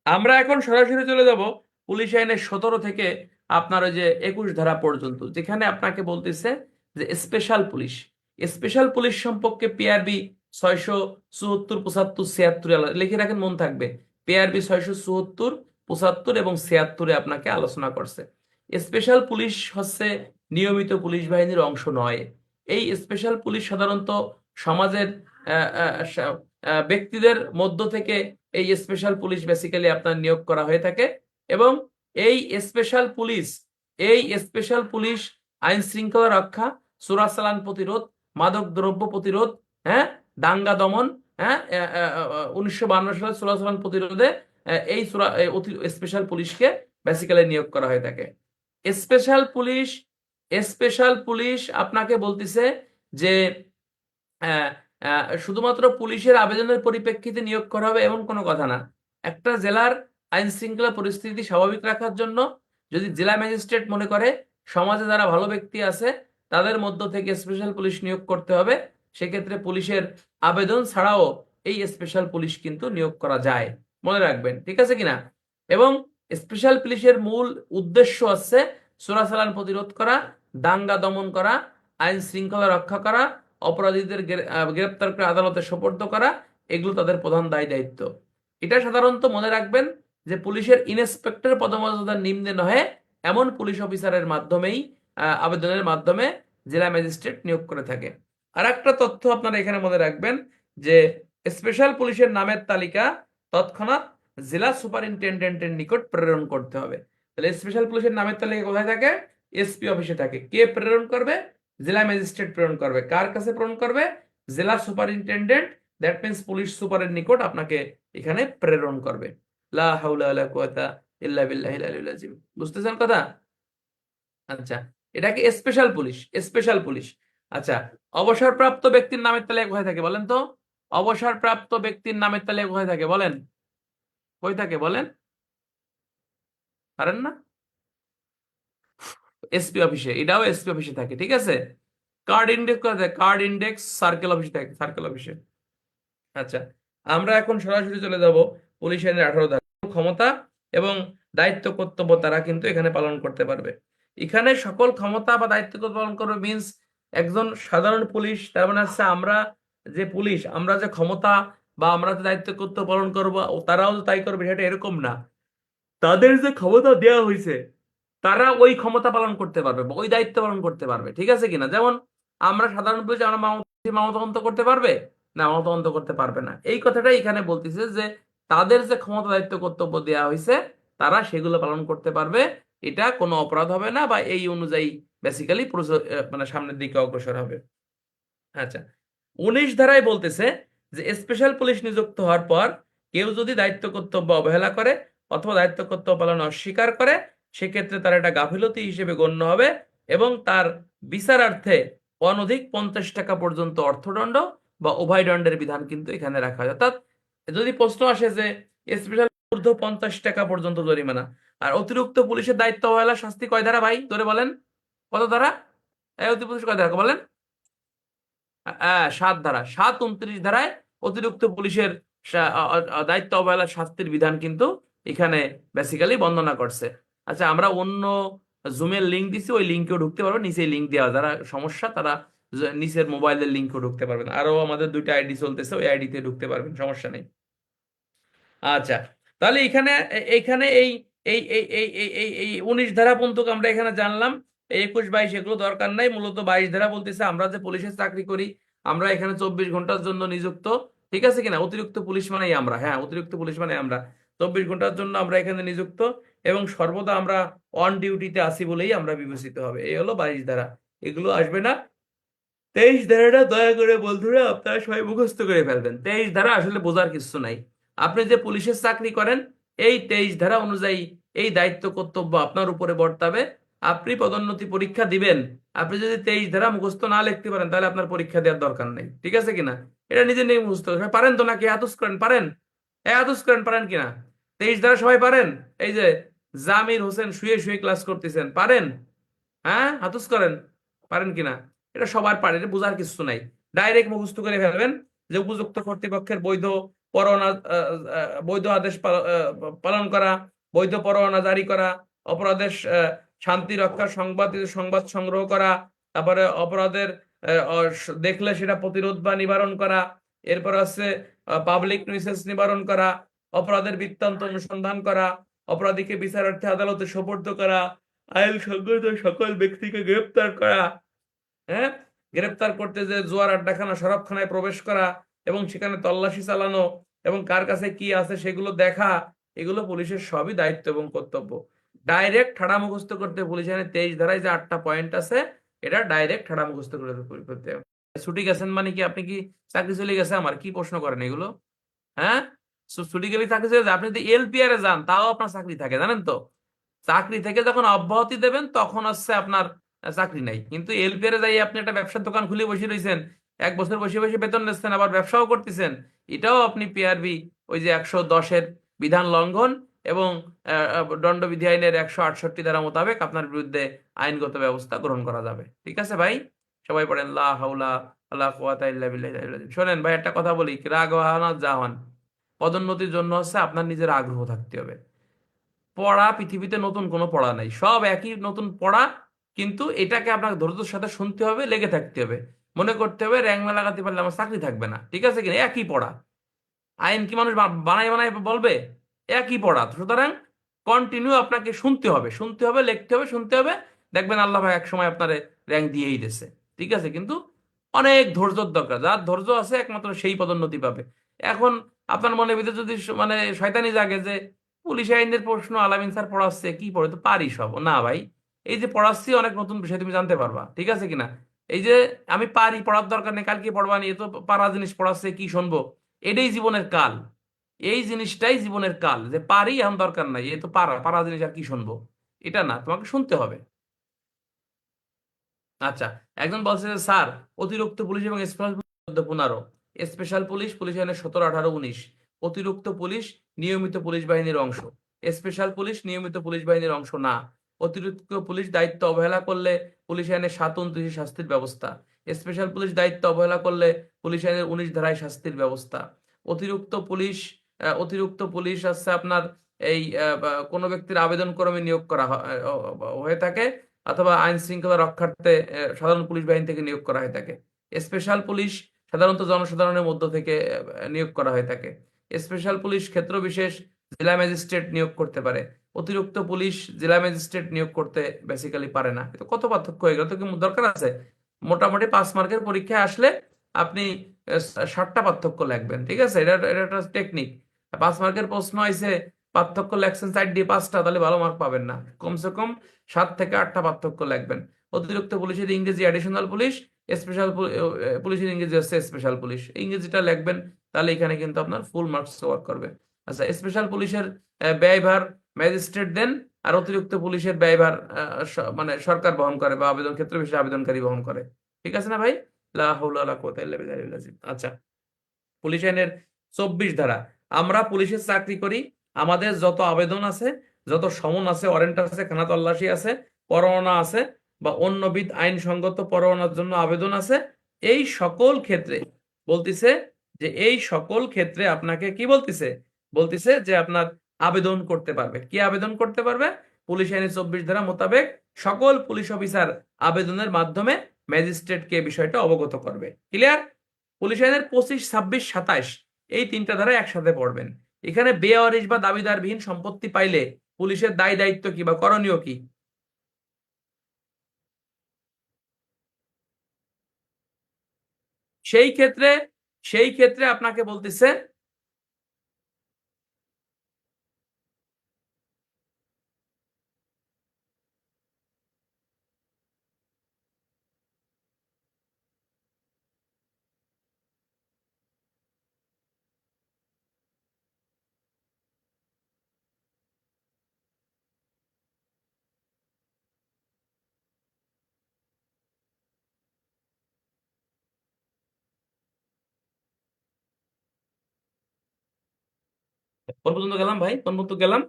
আমরা এখন সরাসরি চলে যাব পুলিশ আইনের 17 থেকে আপনার ওই যে 21 ধারা পর্যন্ত, যেখানে আপনাকে বলতেছে যে স্পেশাল পুলিশ, স্পেশাল পুলিশ সম্পর্কে পিআরবি 674, 75, 76 লিখে রাখেন, মন থাকবে। পিআরবি 674, 75 এবং 76 আপনাকে আলোচনা করছে। স্পেশাল পুলিশ হচ্ছে নিয়মিত পুলিশ বাহিনীর অংশ নয়। এই স্পেশাল পুলিশ সাধারণত সমাজের আহ, আহ, ব্যক্তিদের মধ্য থেকে এই স্পেশাল পুলিশ বেসিক্যালি আপনার নিয়োগ করা হয়ে থাকে এবং এই স্পেশাল পুলিশ, এই স্পেশাল পুলিশ আইন শৃঙ্খলা রক্ষা, চোরাচালান প্রতিরোধ, মাদক দ্রব্য প্রতিরোধ, হ্যাঁ দাঙ্গা দমন, হ্যাঁ 1952 সালে চোরাচালান প্রতিরোধে এই স্পেশাল পুলিশকে বেসিক্যালি নিয়োগ করা হয়ে থাকে। স্পেশাল পুলিশ, স্পেশাল পুলিশ আপনাকে বলতেছে যে শুধুমাত্র পুলিশের আবেদনের পরিপ্রেক্ষিতে নিয়োগ করা হবে এমন কোনো কথা না। একটা জেলার আইন শৃঙ্খলা পরিস্থিতি স্বাভাবিক রাখার জন্য যদি জেলা ম্যাজিস্ট্রেট মনে করে সমাজে যারা ভালো ব্যক্তি আছে তাদের মধ্য থেকে স্পেশাল পুলিশ নিয়োগ করতে হবে, সেক্ষেত্রে পুলিশের আবেদন ছাড়াও এই স্পেশাল পুলিশ কিন্তু নিয়োগ করা যায়, মনে রাখবেন, ঠিক আছে কিনা। এবং স্পেশাল পুলিশের মূল উদ্দেশ্য হচ্ছে চোরাচালান প্রতিরোধ করা, দাঙ্গা দমন করা, আইন শৃঙ্খলা রক্ষা করা, অপরাধীদের গ্রেপ্তার করে আদালতে সোপর্দ করা, এগুলো তাদের প্রধান দায়িত্ব। এটা সাধারণত মনে রাখবেন যে পুলিশের ইন্সপেক্টর পদমর্যাদার নিম্নে নহে এমন পুলিশ অফিসারের মাধ্যমেই আবেদনের মাধ্যমে জেলা ম্যাজিস্ট্রেট নিয়োগ করে থাকে। আর একটা তথ্য আপনারা এখানে মনে রাখবেন যে স্পেশাল পুলিশের নামের তালিকা তৎক্ষণাৎ জেলা সুপারিনটেন্ডেন্টের নিকট প্রেরণ করতে হবে। তাহলে স্পেশাল পুলিশের নামের তালিকা কোথায় থাকে? এসপি অফিসে থাকে। কে প্রেরণ করবে? জেলা ম্যাজিস্ট্রেট প্রেরণ করবে। কার কাছে প্রেরণ করবে? জেলা সুপারিনটেন্ডেন্ট, দ্যাট মিনস পুলিশ সুপারের নিকট আপনাকে এখানে প্রেরণ করবে। লা হাওলা ওয়ালা কুওয়াতা ইল্লা বিল্লাহিল আলিয়্যিল আযীম। বুঝতেছেন কথা? আচ্ছা, এটাকে স্পেশাল পুলিশ। Special police. আচ্ছা, অবসরপ্রাপ্ত ব্যক্তির নামের তালিকা কোথায় থাকে বলেন তো? অবসরপ্রাপ্ত ব্যক্তির নামের তালিকা কোথায় থাকে বলেন? কই থাকে বলেন? পারেন না? এসপি অফিসে। এটাও এসপি অফিসে থাকে, ঠিক আছে। কার্ড ইন্ডেক্স কোথায় থাকে? কার্ড ইন্ডেক্স সার্কেল অফিসে থাকে, সার্কেল অফিসে। আচ্ছা, আমরা এখন সরাসরি চলে যাব পুলিশ আইনের 18 ধারা। ক্ষমতা এবং দায়িত্ব কর্তব্য তারা কিন্তু এখানে পালন করতে পারবে। এখানে সকল ক্ষমতা বা দায়িত্ব কর্তব্য পালন করবে মিন্স একজন সাধারণ পুলিশ, তার মানে হচ্ছে আমরা যে পুলিশ, আমরা যে ক্ষমতা বা আমরা যে দায়িত্ব কর্তব্য পালন করবো তারাও তাই করবে সেটা এরকম না। তাদের যে ক্ষমতা দেওয়া হয়েছে তারা ওই ক্ষমতা পালন করতে পারবে বা ওই দায়িত্ব পালন করতে পারবে, ঠিক আছে কিনা। যেমন আমরা সাধারণ পুলিশ, আমরা মামলা করতে পারবে না, মামলা করতে পারবে না। এই কথাটাই এখানে বলতেছে যে তাদের যে ক্ষমতা দায়িত্ব কর্তব্য দেওয়া হয়েছে তারা সেগুলো পালন করতে পারবে, এটা কোনো অপরাধ হবে না বা এই অনুযায়ী বেসিক্যালি মানে সামনের দিকে অগ্রসর হবে। আচ্ছা, 19 ধারায় বলতেছে যে স্পেশাল পুলিশ নিযুক্ত হওয়ার পর কেউ যদি দায়িত্ব কর্তব্য অবহেলা করে অথবা দায়িত্ব কর্তব্য পালন অস্বীকার করে সেক্ষেত্রে তার এটা গাফিলতি হিসেবে গণ্য হবে এবং তার বিচারার্থে অনধিক 50 টাকা পর্যন্ত অর্থদণ্ড বা উভয়দণ্ডের বিধান কিন্তু এখানে রাখা হয়। অর্থাৎ যদি প্রশ্ন আসে যে স্পেশাল ঊর্ধ্ব 50 টাকা পর্যন্ত জরিমানা, আর অতিরিক্ত পুলিশের দায়িত্ব অবহেলা শাস্তি কয় ধারা ভাই ধরে বলেন? কত ধারা? অতিরিক্ত পুলিশ কয় ধারা বলেন? 7 ধারা, 7, 29 ধারায় অতিরিক্ত পুলিশের দায়িত্ব অবহেলার শাস্তির বিধান কিন্তু এখানে বেসিক্যালি বর্ণনা করছে। আচ্ছা, আমরা অন্য জুমের লিঙ্ক দিছি, ওই লিঙ্কেও ঢুকতে পারবে, নিচে লিঙ্ক দেওয়া, যারা সমস্যা তারা নিচের মোবাইলের লিঙ্কও ঢুকতে পারবেন। আরো আমাদের 2টা আইডি চলতেছে, ওই আইডিতে ঢুকতে পারবেন, সমস্যা নেই। আচ্ছা, তাহলে এখানে এখানে এই এই এই এই এই এই এই 19 ধারা পর্যন্ত আমরা এখানে জানলাম। 21, 22 এগুলো দরকার নাই, মূলত 22 ধারা বলতেছে আমরা যে পুলিশের চাকরি করি আমরা এখানে 24 ঘন্টার জন্য নিযুক্ত, ঠিক আছে কিনা। অতিরিক্ত পুলিশ মানেই আমরা, হ্যাঁ অতিরিক্ত পুলিশ মানে আমরা 24 ঘন্টার জন্য আমরা এখানে নিযুক্ত এবং সর্বদা আমরা অন ডিউটিতে আসি বলেই আমরা বিবেচিত হবে। এই হলো 22 ধারা, এগুলো আসবে না। 23 ধারাটা দয়া করে বন্ধুরা আপনারা সবাই মুখস্থ করে ফেলবেন। 23 ধারা আসলে বোঝার কিছু নাই। আপনি যে পুলিশের চাকরি করেন এই 23 ধারা অনুযায়ী এই দায়িত্ব কর্তব্য আপনার উপরে বর্তাবে। আপনি পদোন্নতি পরীক্ষা দিবেন, আপনি যদি 23 ধারা মুখস্থ না লিখতে পারেন তাহলে আপনার পরীক্ষা দেওয়ার দরকার নেই, ঠিক আছে কিনা। এটা নিজে নিজে মুখস্থ পারেন তো নাকি? হাতুস করেন, পারেন? হাতুস করেন, পারেন কিনা? 23 ধারা সবাই পারেন? এই যে জামির হোসেন শুয়ে শুয়ে ক্লাস করতেছেন, পারেন? হ্যাঁ, হাতুস করেন, পারেন কিনা? এটা সবার পারে, এটা বোঝার কিছু নাই। ডাইরেক্ট মুখস্থ করে ফেলবেন যে উপযুক্ত কর্তৃপক্ষের বৈধ পরোয়ানা, বৈধ আদেশ পালন করা, বৈধ পরোয়ানা জারি করা, অপরাধের শান্তি রক্ষা সংবাদ সংবাদ সংগ্রহ করা, তারপরে অপরাধের দেখলে সেটা প্রতিরোধ বা নিবারণ করা, এরপর আছে পাবলিক নিউসেন্স নিবারণ করা, অপরাধের বৃত্তান্ত অনুসন্ধান করা, অপরাধীকে বিচারার্থে আদালতে সোপর্দ করা, আইন সংগত সকল ব্যক্তিকে গ্রেপ্তার করা, হ্যাঁ গ্রেপ্তার করতে যে জোয়ার আড্ডাখানা শরাবখানায় প্রবেশ করা এবং সেখানে তল্লাশি চালানো এবং কার কাছে কি আছে সেগুলো দেখা, এগুলো পুলিশের সবই দায়িত্ব এবং কর্তব্য। ডাইরেক্ট ঠাড়া মুখস্থ করতে পুলিশ আইনে 23 ধারায় যে 8টা পয়েন্ট আছে এটা ডাইরেক্ট ঠাড়া মুখস্থ করতে হবে। ছুটি গেছেন মানে কি আপনি কি চাকরি চলে গেছে আমার? কি প্রশ্ন করেন এগুলো? হ্যাঁ, ছুটি গেলে চাকরি চলে যায়? আপনি যদি এলপিআর এ যান তাও আপনার চাকরি থাকে, জানেন তো। চাকরি থেকে যখন অব্যাহতি দেবেন তখন হচ্ছে আপনার চাকরি নাই, কিন্তু এলপিআর এ যাই আপনি একটা ব্যবসার দোকান খুলে বসে রয়েছেন, 1 বছর বসে বসে বেতন নিচ্ছেন আবার ব্যবসাও করতেছেন, এটাও আপনি পিআরবি ওই যে 110-এর বিধান লঙ্ঘন এবং দণ্ডবিধি আইনের 168 ধারা মোতাবেক আপনার বিরুদ্ধে আইনগত ব্যবস্থা গ্রহণ করা যাবে। ঠিক আছে ভাই, সবাই পড়েন লা হাওলা ওয়ালা কুওয়াতা ইল্লা বিল্লাহিল আলিয়্যিল আযীম। শোনেন ভাই, একটা কথা বলি, রাগ হানা জাহান, পদোন্নতির জন্য হচ্ছে আপনার নিজের আগ্রহ থাকতে হবে। পড়া পৃথিবীতে নতুন কোনো পড়া নাই, সব একই নতুন পড়া, কিন্তু এটাকে আপনাকে ধৈর্যের সাথে শুনতে হবে, লেগে থাকতে হবে, মনে করতে হবে র্যাঙ্ক না লাগাতে পারলে আমার চাকরি থাকবে না। ঠিক আছে কিনা? একই পড়া। আইন কি মানুষ বানায় বানায় বলবে? একই পড়া। সুতরাং কন্টিনিউ আপনাকে শুনতে হবে, শুনতে হবে, লিখতে হবে, শুনতে হবে। দেখবেন আল্লাহ ভাই এক সময় আপনার র্যাঙ্ক দিয়েই দিছে। ঠিক আছে, কিন্তু অনেক ধৈর্যর দরকার। যার ধৈর্য আছে একমাত্র সেই পদোন্নতি পাবে। এখন আপনার মনের ভিতরে যদি মানে শয়তানি জাগে যে পুলিশ আইনের প্রশ্ন আলামিন স্যার পড়াচ্ছে, কি পড়ে তো পারি সব, না ভাই, এই যে পড়াচ্ছি অনেক নতুন বিষয় তুমি জানতে পারবা। ঠিক আছে কিনা? এই যে আমি পারি, পড়ার দরকার নেই, কালকে পড়বা নিয়ে তো পারা জিনিস পড়াচ্ছে, কি শুনবো? এটাই জীবনের কাল। এই জিনিসটাই জীবনের কাল, যে পারি এখন দরকার নাই, এ তো পারা পারা জিনিস আর কি শুনবো? এটা না, তোমাকে শুনতে হবে। আচ্ছা, একজন বলছে যে স্যার, অতিরিক্ত পুলিশ এবং special police 15, special police police আইনের 17, 18, 19, অতিরিক্ত পুলিশ নিয়মিত পুলিশ বাহিনীর অংশ, স্পেশাল পুলিশ নিয়মিত পুলিশ বাহিনীর অংশ না। অতিরিক্ত পুলিশ দায়িত্ব অবহেলা করলে পুলিশ আইনের 7, 29 শাস্তির ব্যবস্থা। স্পেশাল পুলিশ দায়িত্ব অবহেলা করলে পুলিশ আইনের 19 ধারায় শাস্তির ব্যবস্থা। অতিরিক্ত পুলিশ অতিরিক্ত পুলিশ আছে আপনার এই কোনো ব্যক্তির আবেদন ক্রমে নিয়োগ করা হয়ে থাকে, অথবা আইন শৃঙ্খলা রক্ষার্থে সাধারণ পুলিশ বাহিনী থেকে নিয়োগ করা হয়ে থাকে। স্পেশাল পুলিশ সাধারণত জনসাধারণের মধ্য থেকে নিয়োগ করা হয়ে থাকে। স্পেশাল পুলিশ ক্ষেত্র বিশেষ জেলা ম্যাজিস্ট্রেট নিয়োগ করতে পারে। অতিরিক্ত পুলিশ জেলা ম্যাজিস্ট্রেট নিয়োগ করতে বেসিক্যালি পারে না। কিন্তু কত পার্থক্য হয়ে গেল, তো কি দরকার আছে? মোটামুটি 5 মার্কের পরীক্ষায় আসলে আপনি 60টা পার্থক্য লিখবেন। ঠিক আছে, এটা এটা একটা টেকনিক। 5 মার্কের প্রশ্ন আইছে, পার্থক্য লেখছেন 4 দিয়ে 5টা, তাহলে ভালো মার্ক পাবেন না। কমসে কম 7 থেকে 8টা পার্থক্য লিখবেন। অতিরিক্ত পুলিশের ইংরেজি অ্যাডিশনাল পুলিশ, স্পেশাল পুলিশের ইংরেজি হচ্ছে স্পেশাল পুলিশ, ইংরেজিটা লিখবেন, তাহলে এখানে কিন্তু আপনার ফুল মার্কস ওয়ার্ক করবে। আচ্ছা, স্পেশাল পুলিশের ব্যয়ভার ম্যাজিস্ট্রেট দেন, আর অতিরিক্ত পুলিশের ব্যয়ভার মানে সরকার বহন করে, বা আবেদন ক্ষেত্র বিশেষে আবেদনকারী বহন করে। ঠিক আছে না ভাই? লা হাওলা ওয়ালা কুওয়াতা ইল্লা বিল্লাহিল আযীম। আচ্ছা, পুলিশ আইনের 24 ধারা। আমরা পুলিশের চাকরি করি, আমাদের যত আবেদন আছে, যত সমন আছে, ওয়ারেন্ট আছে, খানা তল্লাশি আছে, পরোয়ানা আছে, বা অন্যবিধ আইনসঙ্গত পরোয়ানার জন্য আবেদন আছে, এই সকল ক্ষেত্রে বলতিছে যে এই সকল ক্ষেত্রে আপনাকে কি বলতিছে? বলতিছে যে আপনার আবেদন করতে পারবে। কি আবেদন করতে পারবে? পুলিশ আইনের 24 ধারা মোতাবেক সকল পুলিশ অফিসার আবেদনের মাধ্যমে ম্যাজিস্ট্রেটকে বিষয়টা অবগত করবে। ক্লিয়ার? পুলিশ আইনের 25, 26, 27 এই 3টা ধারা একসাথে পড়বেন। এখানে বেওয়ারিশ বা দাবিদারবিহীন সম্পত্তি পাইলে পুলিশের দায় দায়িত্ব কি বা করণীয় কি? সেই ক্ষেত্রে সেই ক্ষেত্রে আপনাকে বলতেছে, কোন পর্যন্ত গেলাম ভাই, কোন পর্যন্ত গেলাম?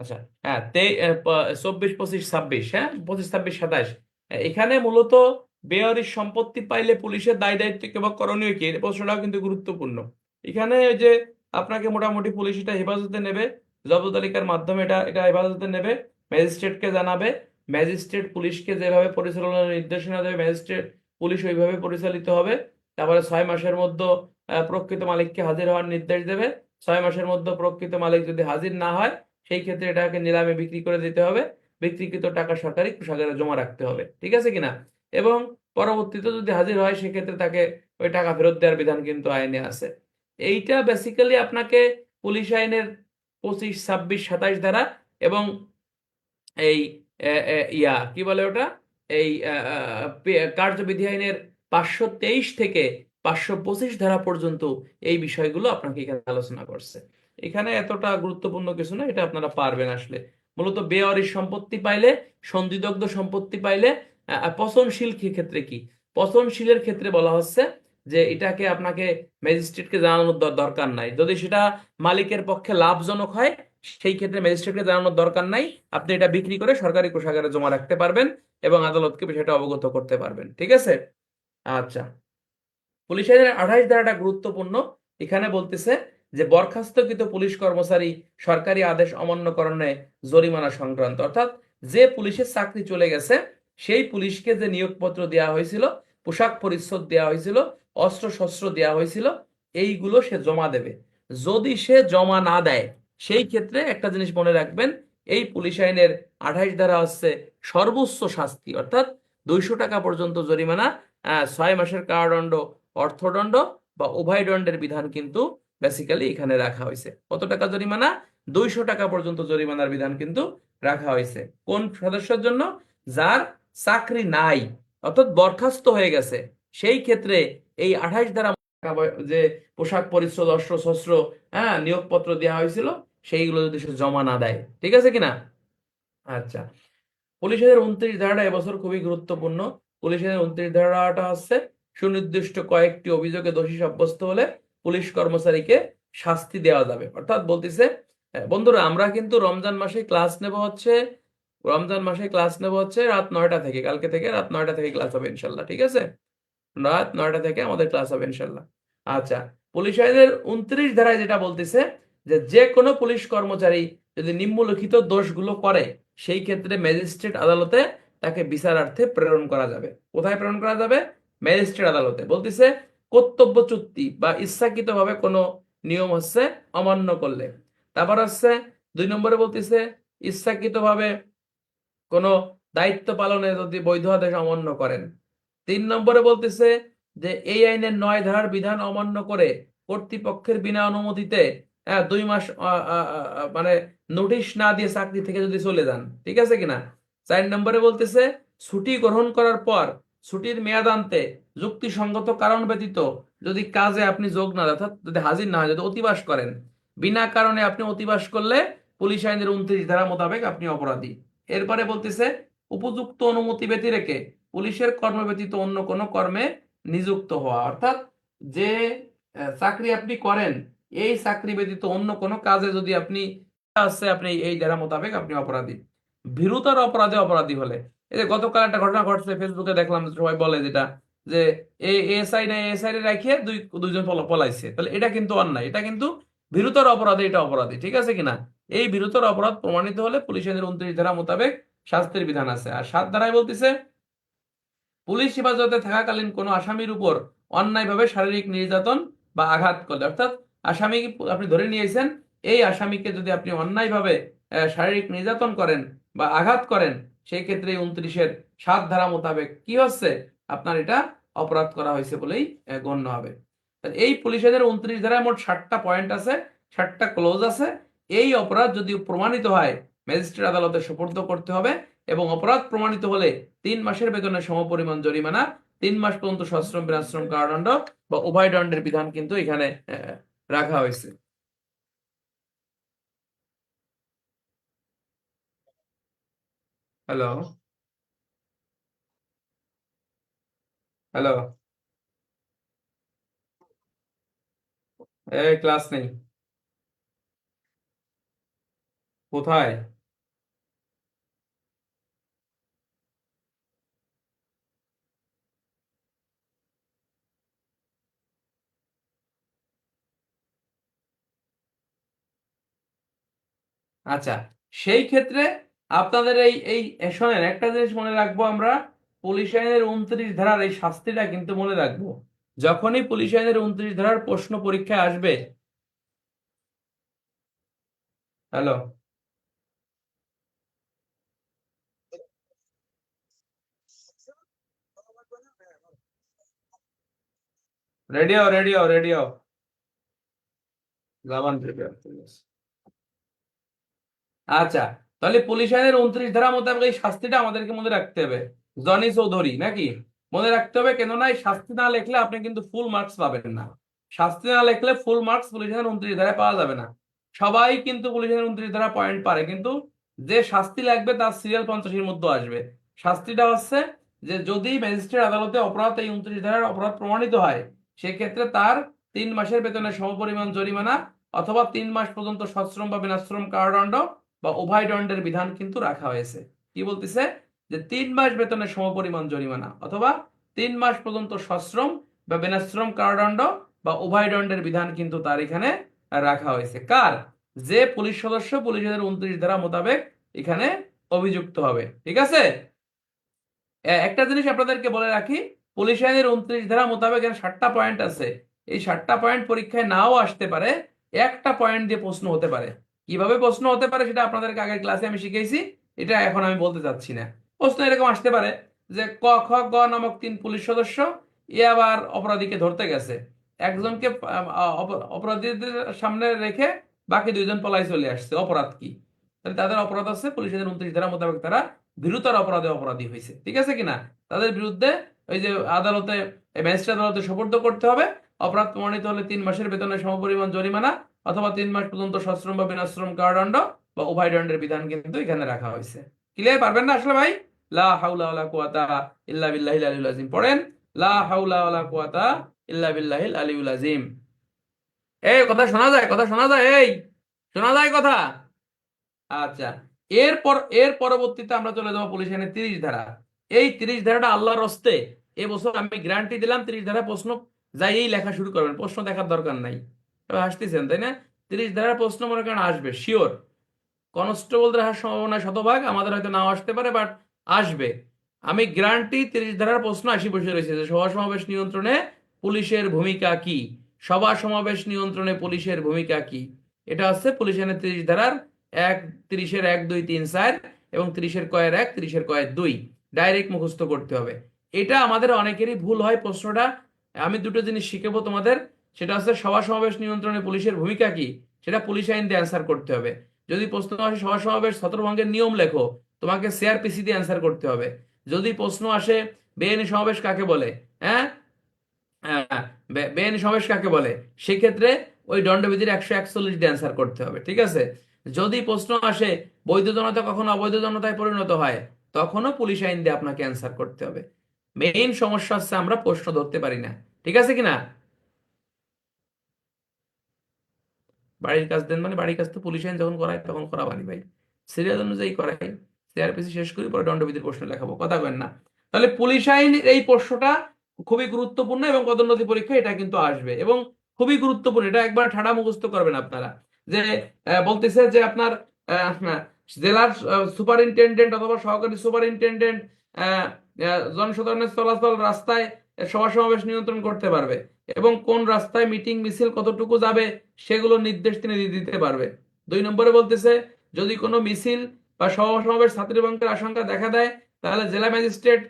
আচ্ছা, হ্যাঁ, 24, 25, 26, হ্যাঁ, 25, 26, 27 এখানে মূলত বেয়ারিশ সম্পত্তি পাইলে পুলিশের দায় দায়িত্ব কিংবা করণীয় কি, এই প্রশ্নটাও কিন্তু গুরুত্বপূর্ণ। এখানে ওই যে আপনাকে মোটামুটি পুলিশ এটা হেফাজতে নেবে, জব্দ তালিকার মাধ্যমে এটা এটা হেফাজতে নেবে, ম্যাজিস্ট্রেটকে জানাবে, ম্যাজিস্ট্রেট পুলিশকে যেভাবে পরিচালনার নির্দেশনা দেবে, ম্যাজিস্ট্রেট পুলিশ ওইভাবে পরিচালিত হবে। তারপরে 6 মাসের মধ্যে প্রকৃত মালিককে হাজির হওয়ার নির্দেশ দেবে। 6 মাসের মধ্যে প্রকৃত মালিক যদি হাজির না হয়, সেই ক্ষেত্রে এটাকে নিলামে বিক্রি করে দিতে হবে। বিক্রিকৃত টাকা সরকারি কোষাগারে জমা রাখতে হবে। ঠিক আছে কিনা? এবং পরবর্তীতে যদি হাজির হয়, সেক্ষেত্রে তাকে ওই টাকা ফেরত দেওয়ার বিধান কিন্তু আইনে আছে। এইটা বেসিক্যালি আপনাকে পুলিশ আইনের 25, 26, 27 ধারা এবং এই কি বলে ওটা, এই কার্যবিধি আইনের 523 থেকে 525 ধারা পর্যন্ত এই বিষয়গুলো আপনাকে এখানে আলোচনা করছে। এখানে এতটা গুরুত্বপূর্ণ কিছু না, এটা আপনারা পারবেন আসলে। মূলত বেওয়ারিশ সম্পত্তি পাইলে, সন্ধিদগ্ধ সম্পত্তি পাইলে, পচনশীল ক্ষেত্রে কি, পচনশীলের ক্ষেত্রে বলা হচ্ছে যে এটাকে আপনাকে ম্যাজিস্ট্রেটকে জানানোর দরকার নাই। যদি সেটা মালিকের পক্ষে লাভজনক হয় সেই ক্ষেত্রে ম্যাজিস্ট্রেটকে জানানোর দরকার নাই, আপনি এটা বিক্রি করে সরকারি কোষাগারে জমা রাখতে পারবেন এবং আদালতকে বিষয়টা অবগত করতে পারবেন। ঠিক আছে? আচ্ছা, পুলিশ আইনের 28 ধারাটা গুরুত্বপূর্ণ। এখানে বলতেছে যে বরখাস্তকৃত পুলিশ কর্মচারী সরকারি আদেশ অমান্যকরণে জরিমানা সংক্রান্ত, অর্থাৎ যে পুলিশের চাকরি চলে গেছে সেই পুলিশকে যে নিয়োগপত্র দেওয়া হয়েছিল, পোশাক পরিচ্ছদ দেওয়া হয়েছিল, অস্ত্র শস্ত্র দেওয়া হয়েছিল, এইগুলো সে জমা দেবে। যদি সে জমা না দেয় সেই ক্ষেত্রে একটা জিনিস মনে রাখবেন, এই পুলিশ আইনের 28 ধারা হচ্ছে সর্বোচ্চ শাস্তি, অর্থাৎ 200 টাকা পর্যন্ত জরিমানা, 6 মাসের কারাদণ্ড, অর্থদণ্ড বা উভয় দণ্ডের বিধান কিন্তু বেসিক্যালি এখানে রাখা হয়েছে। কত টাকা জরিমানা? 200 টাকা পর্যন্ত জরিমানার বিধান কিন্তু রাখা হয়েছে। কোন সদস্যের জন্য? যার চাকরি নাই, অর্থাৎ বরখাস্ত হয়ে গেছে। সেই ক্ষেত্রে এই 28 ধারা যে পোশাক পরিচ্ছদ, অস্ত্র শস্ত্র, নিয়োগপত্র দেওয়া হয়েছিল, সেইগুলো যদি সে জমা না দেয়। ঠিক আছে কিনা? আচ্ছা, পুলিশের 29 ধারাটা এবছর খুবই গুরুত্বপূর্ণ। পুলিশের 29 ধারাটা হচ্ছে সুনির্দিষ্ট কয়েকটি অভিযোগে দোষী সাব্যস্ত হলে পুলিশ কর্মচারীকে শাস্তি দেওয়া যাবে। অর্থাৎ বলতেছে, বন্ধুরা আমরা কিন্তু রমজান মাসে ক্লাস নেব হচ্ছে রাত 9টা থেকে, কালকে থেকে রাত 9টা থেকে ক্লাস হবে ইনশাল্লাহ। ঠিক আছে? রাত 9টা থেকে আমাদের ক্লাস হবে ইনশাল্লাহ। আচ্ছা, পুলিশ আইনের 29 ধারায় যেটা বলতেছে যে যে কোনো পুলিশ কর্মচারী যদি নিম্নলিখিত দোষগুলো করে সেই ক্ষেত্রে ম্যাজিস্ট্রেট আদালতে তাকে বিচারার্থে প্রেরণ করা যাবে। কোথায় প্রেরণ করা যাবে? ম্যাজিস্ট্রেট আদালতে। বলতেছে কর্তব্যচ্যুতি বা ইচ্ছাকৃতভাবে কোনো নিয়ম হচ্ছে অমান্য করলে। তারপর হচ্ছে 2 নম্বরে বলতেছে ইচ্ছাকৃতভাবে কোনো দায়িত্ব পালনে যদি বৈধ আদেশ অমান্য করেন। 3 নম্বরে বলতেছে যে এই আইনের 9 ধারার বিধান অমান্য করে কর্তৃপক্ষের বিনা অনুমতিতে 2 মাস মানে নোটিশ না দিয়ে চাকরি থেকে যদি চলে যান। ঠিক আছে কিনা? 4 নম্বরে বলতেছে ছুটি গ্রহণ করার পর ছুটির মেয়াদ আনতে যুক্তিসঙ্গত কারণ ব্যতীত যদি কাজে আপনি যোগ না দেন, অর্থাৎ যদি হাজির না হয়, যদি অতিবাস করেন, বিনা কারণে আপনি অতিবাস করলে পুলিশ আইনের 29 ধারা মোতাবেক আপনি অপরাধী। এরপরে বলতেছে উপযুক্ত অনুমতি ব্যতি রেখে পুলিশের কর্ম ব্যতীত অন্য কোনো কর্মে নিযুক্ত হওয়া, অর্থাৎ যে চাকরি আপনি করেন এই চাকরি ব্যতীত অন্য কোনো কাজে যদি আপনি আপনি এই ধারা মোতাবেক আপনি অপরাধী। ভীরুতার অপরাধে অপরাধী হলে, এই যে গতকাল একটা ঘটনা ঘটছে ফেসবুকে দেখলাম, সবাই বলে যেটা যে এসআই না এসআই রাখিয়ে দুইজন পলাইছে, তাহলে এটা কিন্তু অন্যায়, এটা কিন্তু ভীরুতার অপরাধে এটা অপরাধী। ঠিক আছে কিনা? এই ভীরুতার অপরাধ প্রমাণিত হলে পুলিশ আইনের 29 ধারা মোতাবেক শাস্তির বিধান আছে। আর 7 ধারায় বলতেছে পুলিশ হেফাজতে থাকাকালীন কোনো আসামির উপর অন্যায়ভাবে শারীরিক নির্যাতন বা আঘাত করলে, অর্থাৎ আসামি আপনি ধরে নিয়েছেন, এই আসামিকে যদি আপনি অন্যায়ভাবে শারীরিক নির্যাতন করেন বা আঘাত করেন সেই ক্ষেত্রে 29-এর 7 ধারা মোতাবেক কি হচ্ছে, আপনার এটা অপরাধ করা হয়েছে বলেই গণ্য হবে। এই পুলিশ আইনের 29 ধারায় মোট 60টা পয়েন্ট আছে, 60টা ক্লোজ আছে। এই অপরাধ যদি প্রমাণিত হয় ম্যাজিস্ট্রেট আদালতে সোপর্দ করতে হবে এবং অপরাধ প্রমাণিত হলে 3 মাসের বেতনের সমপরিমাণ জরিমানা, 3 মাস পর্যন্ত সশ্রম বিনাশ্রম কারাদণ্ড বা উভয় দণ্ডের বিধান কিন্তু এখানে রাখা হয়েছে। হ্যালো, হ্যালো, এই ক্লাস নেই। কোথায়? আচ্ছা, সেই ক্ষেত্রে আপনাদের এই এই শোনেন, একটা জিনিস মনে রাখবো আমরা, পুলিশ আইনের 29 ধারার এই শাস্তিটা কিন্তু মনে রাখবো। যখনই পুলিশ আইনের 29 ধারার প্রশ্ন পরীক্ষায় আসবে। হ্যালো, রেডিও রেডিও রেডিও জবান রেডিও। আচ্ছা, তাহলে পুলিশ আইনের 29 ধারা মোতাবেক এই শাস্তিটা আমাদেরকে মনে রাখতে হবে। জনি চৌধুরী নাকি? মনে রাখতে হবে, কেননা এই শাস্তি না লিখলে আপনি কিন্তু ফুল মার্কস পাবেন না। শাস্তি না লিখলে ফুল মার্কস পুলিশ আইনের 29 ধারায় পাওয়া যাবে না। সবাই কিন্তু পুলিশ আইনের 29 ধারা পয়েন্ট পারে, কিন্তু যে শাস্তি লাগবে তার সিরিয়াল 50-এর মধ্যে আসবে। শাস্তিটা হচ্ছে যে যদি ম্যাজিস্ট্রেট আদালতে অপরাধ এই 29 ধারার অপরাধ প্রমাণিত হয় সেক্ষেত্রে তার 3 মাসের বেতনের সমপরিমাণ জরিমানা অথবা 3 মাস পর্যন্ত সশ্রম বা বিনাশ্রম কারাদণ্ড বা উভয় দণ্ডের বিধান কিন্তু রাখা হয়েছে। কি বলতেছে? যে 3 মাস বেতনের সমপরিমাণ জরিমানা অথবা 3 মাস পর্যন্ত সশ্রম বা বিনাশ্রম কারাদণ্ড বা উভয় দণ্ডের বিধান কিন্তু তার এখানে রাখা হয়েছে। কার? যে পুলিশ সদস্য পুলিশ আইনের 29 ধারা মোতাবেক এখানে অভিযুক্ত হবে। ঠিক আছে? একটা জিনিস আপনাদেরকে বলে রাখি, পুলিশ আইনের 29 ধারা মোতাবেক এখানে 7টা পয়েন্ট আছে। এই 7টা পয়েন্ট পরীক্ষায় নাও আসতে পারে, একটা পয়েন্ট দিয়ে প্রশ্ন হতে পারে। কিভাবে প্রশ্ন হতে পারে সেটা আপনাদেরকে আগের ক্লাসে আমি শিখেছি, এটা এখন আমি বলতে চাচ্ছি না। প্রশ্ন এরকম আসতে পারে যে ক খ গ নামক 3 পুলিশ সদস্য আবার অপরাধীকে ধরতে গেছে, একজনকে অপরাধীদের সামনে রেখে বাকি 2জন পলাই চলে আসছে। অপরাধ কি? তাহলে তাদের অপরাধ আছে পুলিশ আইনের 29 ধারা মোতাবেক তারা বিরুদ্ধর অপরাধে অপরাধী হয়েছে। ঠিক আছে কিনা? তাদের বিরুদ্ধে ওই যে আদালতে, ম্যাজিস্ট্রেট আদালতে সোপর্দ করতে হবে। অপরাধ প্রমাণিত হলে 3 মাসের বেতনের সমপরিমাণ জরিমানা অথবা 3 মাস পর্যন্ত সশ্রম বা বিনাশ্রম কারাদণ্ড বা উভয় দণ্ডের বিধান কিন্তু এখানে রাখা হয়েছে। ক্লিয়ার? পারবেন না আসলে ভাই? লা হাওলা ওয়ালা কুওয়াতা ইল্লা বিল্লাহিল আলিয়্যুল আযীম পড়েন। লা হাওলা ওয়ালা কুওয়াতা ইল্লা বিল্লাহিল আলিয়্যুল আযীম। এই কথা শোনা যায়? কথা শোনা যায়? এই শোনা যায় কথা? আচ্ছা, এর পরবর্তীতে আমরা চলে যাবো পুলিশ আইনের 30 ধারা। এই 30 ধারাটা আল্লাহর হস্তে এবছর আমি গ্যারান্টি দিলাম 30 ধারা প্রশ্ন যাইয়েই লেখা শুরু করবেন, প্রশ্ন দেখার দরকার নাই। তবে হাসতেছেন তাই না? 30 ধারার প্রশ্ন মনে করেন আসবে শিওর। কনস্টেবলদের আসার সম্ভাবনা শতভাগ, আমাদের হয়তো নাও আসতে পারে, বাট আসবে। আমি গ্যারান্টি 30 ধারার প্রশ্ন আসি বসে রয়েছে যে সভা সমাবেশ নিয়ন্ত্রণে পুলিশের ভূমিকা কি, সভা সমাবেশ নিয়ন্ত্রণে পুলিশের ভূমিকা কি। এটা হচ্ছে পুলিশ আইনের 30 ধারার 30-এর 1, 2, 3, 4 এবং 30-এর ক-1, 30-এর ক-2 ডাইরেক্ট মুখস্থ করতে হবে। এটা আমাদের অনেকেরই ভুল হয় প্রশ্নটা। আমি দুটো জিনিস শিখাবো তোমাদের, সেটা হচ্ছে সভা সমাবেশ নিয়ন্ত্রণে পুলিশের ভূমিকা কি, সেটা পুলিশ আইন দিয়ে অ্যান্সার করতে হবে। যদি প্রশ্ন আসে সভা সমাবেশ ছত্রভঙ্গের নিয়ম লেখো, তোমাকে সিআরপিসি দিয়ে অ্যান্সার করতে হবে। যদি প্রশ্ন আসে বেআইনি সমাবেশ কাকে বলে, হ্যাঁ, বেআইনি সমাবেশ কাকে বলে, সেক্ষেত্রে ওই দণ্ডবিধির 141 দিয়ে অ্যান্সার করতে হবে। ঠিক আছে? যদি প্রশ্ন আসে বৈধ জনতা কখনো অবৈধ জনতায় পরিণত হয়, তখনও পুলিশ আইন দিয়ে আপনাকে অ্যান্সার করতে হবে। মেইন সমস্যা হচ্ছে আমরা প্রশ্ন ধরতে পারি না। ঠিক আছে কিনা? বাড়ির কাজ দেন মানে বাড়ির কাজ তো পুলিশ আইন যখন করায় তখন করাবানি ভাই, সিরিয়াল অনুযায়ী করাই। সিআরপিসি শেষ করি, পরে দণ্ডবিধির প্রশ্ন লেখাবো, কথা কেন না? তাহলে পুলিশ আইন এই প্রশ্নটা খুবই গুরুত্বপূর্ণ এবং পদোন্নতি পরীক্ষা এটা কিন্তু আসবে এবং খুবই গুরুত্বপূর্ণ। এটা একবার ঠাড়া মুখস্থ করবেন আপনারা। যে বলতেছে যে আপনার জেলার সুপারিনটেনডেন্ট অথবা সহকারী সুপারিনটেনডেন্ট জনসাধারণের চলাচল রাস্তায় সভা সমাবেশ নিয়ন্ত্রণ করতে পারবে এবং কোন রাস্তায় মিটিং মিছিল কতটুকু যাবে সেগুলো নির্দেশ তিনি দিতে পারবে। 2 নম্বরে বলতেছে যদি কোনো মিছিল বা সভা সমাবেশ ছাত্রীবঙ্গের আশঙ্কা দেখা দেয় তাহলে জেলা ম্যাজিস্ট্রেট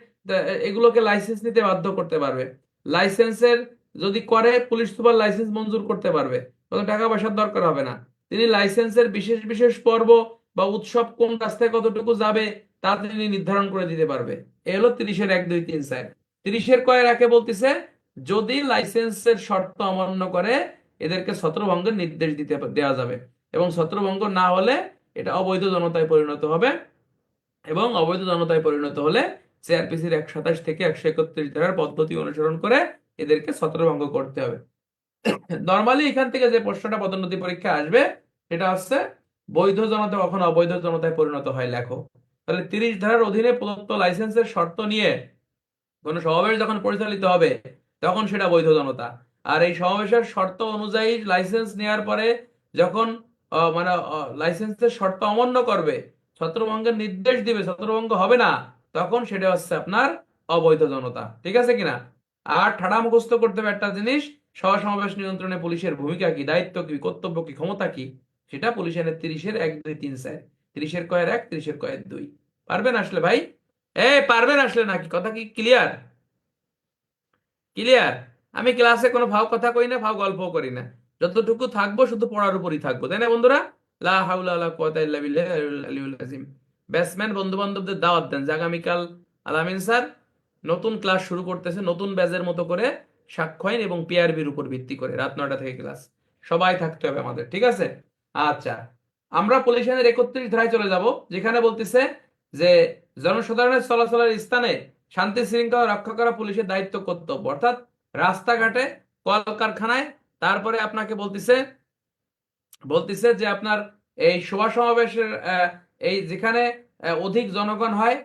এগুলোকে লাইসেন্স নিতে বাধ্য করতে পারবে। লাইসেন্সের যদি করে পুলিশ সুপার লাইসেন্স মঞ্জুর করতে পারবে, কোনো টাকা পয়সার দরকার হবে না। তিনি লাইসেন্সের বিশেষ বিশেষ পর্ব বা উৎসব কোন রাস্তায় কতটুকু যাবে তা তিনি নির্ধারণ করে দিতে পারবে। এ হলো 30-এর 1, 2, 3, 4। 30-এর ক-1 বলতেছে যদি লাইসেন্সের শর্ত অমান্য করে এদেরকে ছত্রভঙ্গের নির্দেশ দিতে দেওয়া যাবে এবং ছত্রভঙ্গ না হলে এটা অবৈধ জনতায় পরিণত হবে এবং অবৈধ জনতায় পরিণত হলে সিআরপিসির 127 থেকে 131 ধারার পদ্ধতি অনুসরণ করে এদেরকে ছত্রভঙ্গ করতে হবে। নর্মালি এখান থেকে যে প্রশ্নটা পদোন্নতি পরীক্ষা আসবে সেটা হচ্ছে বৈধ জনতা কখন অবৈধ জনতায় পরিণত হয় লেখো। তাহলে 30 ধারার অধীনে প্রদত্ত লাইসেন্সের শর্ত নিয়ে কোনো সমাবেশ যখন পরিচালিত হবে তখন সেটা বৈধ জনতা। আর এই সমাবেশের শর্ত অনুযায়ী লাইসেন্স নেওয়ার পরে যখন মানে লাইসেন্সের শর্ত অমান্য করবে, ছত্রভঙ্গের নির্দেশ দিবে, ছত্রভঙ্গ হবে না, তখন সেটা হচ্ছে আপনার অবৈধ জনতা। ঠিক আছে কিনা? আর ঠাড়া মুখস্থ করতে হবে একটা জিনিস, সভা সমাবেশ নিয়ন্ত্রণে পুলিশের ভূমিকা কি, দায়িত্ব কি, কর্তব্য কি, ক্ষমতা কি, সেটা পুলিশ আইনের 30-এর 1, 2, 3, 4, 30-এর ক-1, 30-এর ক-2। পারবেন আসলে ভাই? পারবেন আসলে নাকি? কথা কি ক্লিয়ার? ক্লিয়ার? আমি ক্লাসে কোনো ভাও কথা কই না, ভাও গল্পও করি না। যতটুকু থাকবো শুধু পড়ার উপরই থাকবো, তাই না বন্ধুরা? লা হাওলা ওয়ালা কুওয়াতা ইল্লা বিল্লাহিল আলিয়্যুল আযীম। ব্যাটসম্যান বন্ধু বান্ধবদের দাওয়াত দেন যে আগামীকাল আলামিন স্যার নতুন ক্লাস শুরু করতেছে, নতুন ব্যাচের মতো করে সাক্ষ্য আইন এবং পিআরবির উপর ভিত্তি করে রাত 9টা থেকে ক্লাস। সবাই থাকতে হবে আমাদের, ঠিক আছে? আচ্ছা, আমরা পুলিশ আইনের 31 ধারায় চলে যাব, যেখানে বলতেছে যে জনসাধারণের চলাচলের স্থানে শান্তি শৃঙ্খলা রক্ষা করা পুলিশের দায়িত্ব কর্তব্য। অর্থাৎ রাস্তাঘাটে কলকারখানায়, তারপরে আপনাকে বলতেছে বলতেছে যে আপনার এই সভা সমাবেশের এই যেখানে অধিক জনগণ হয়,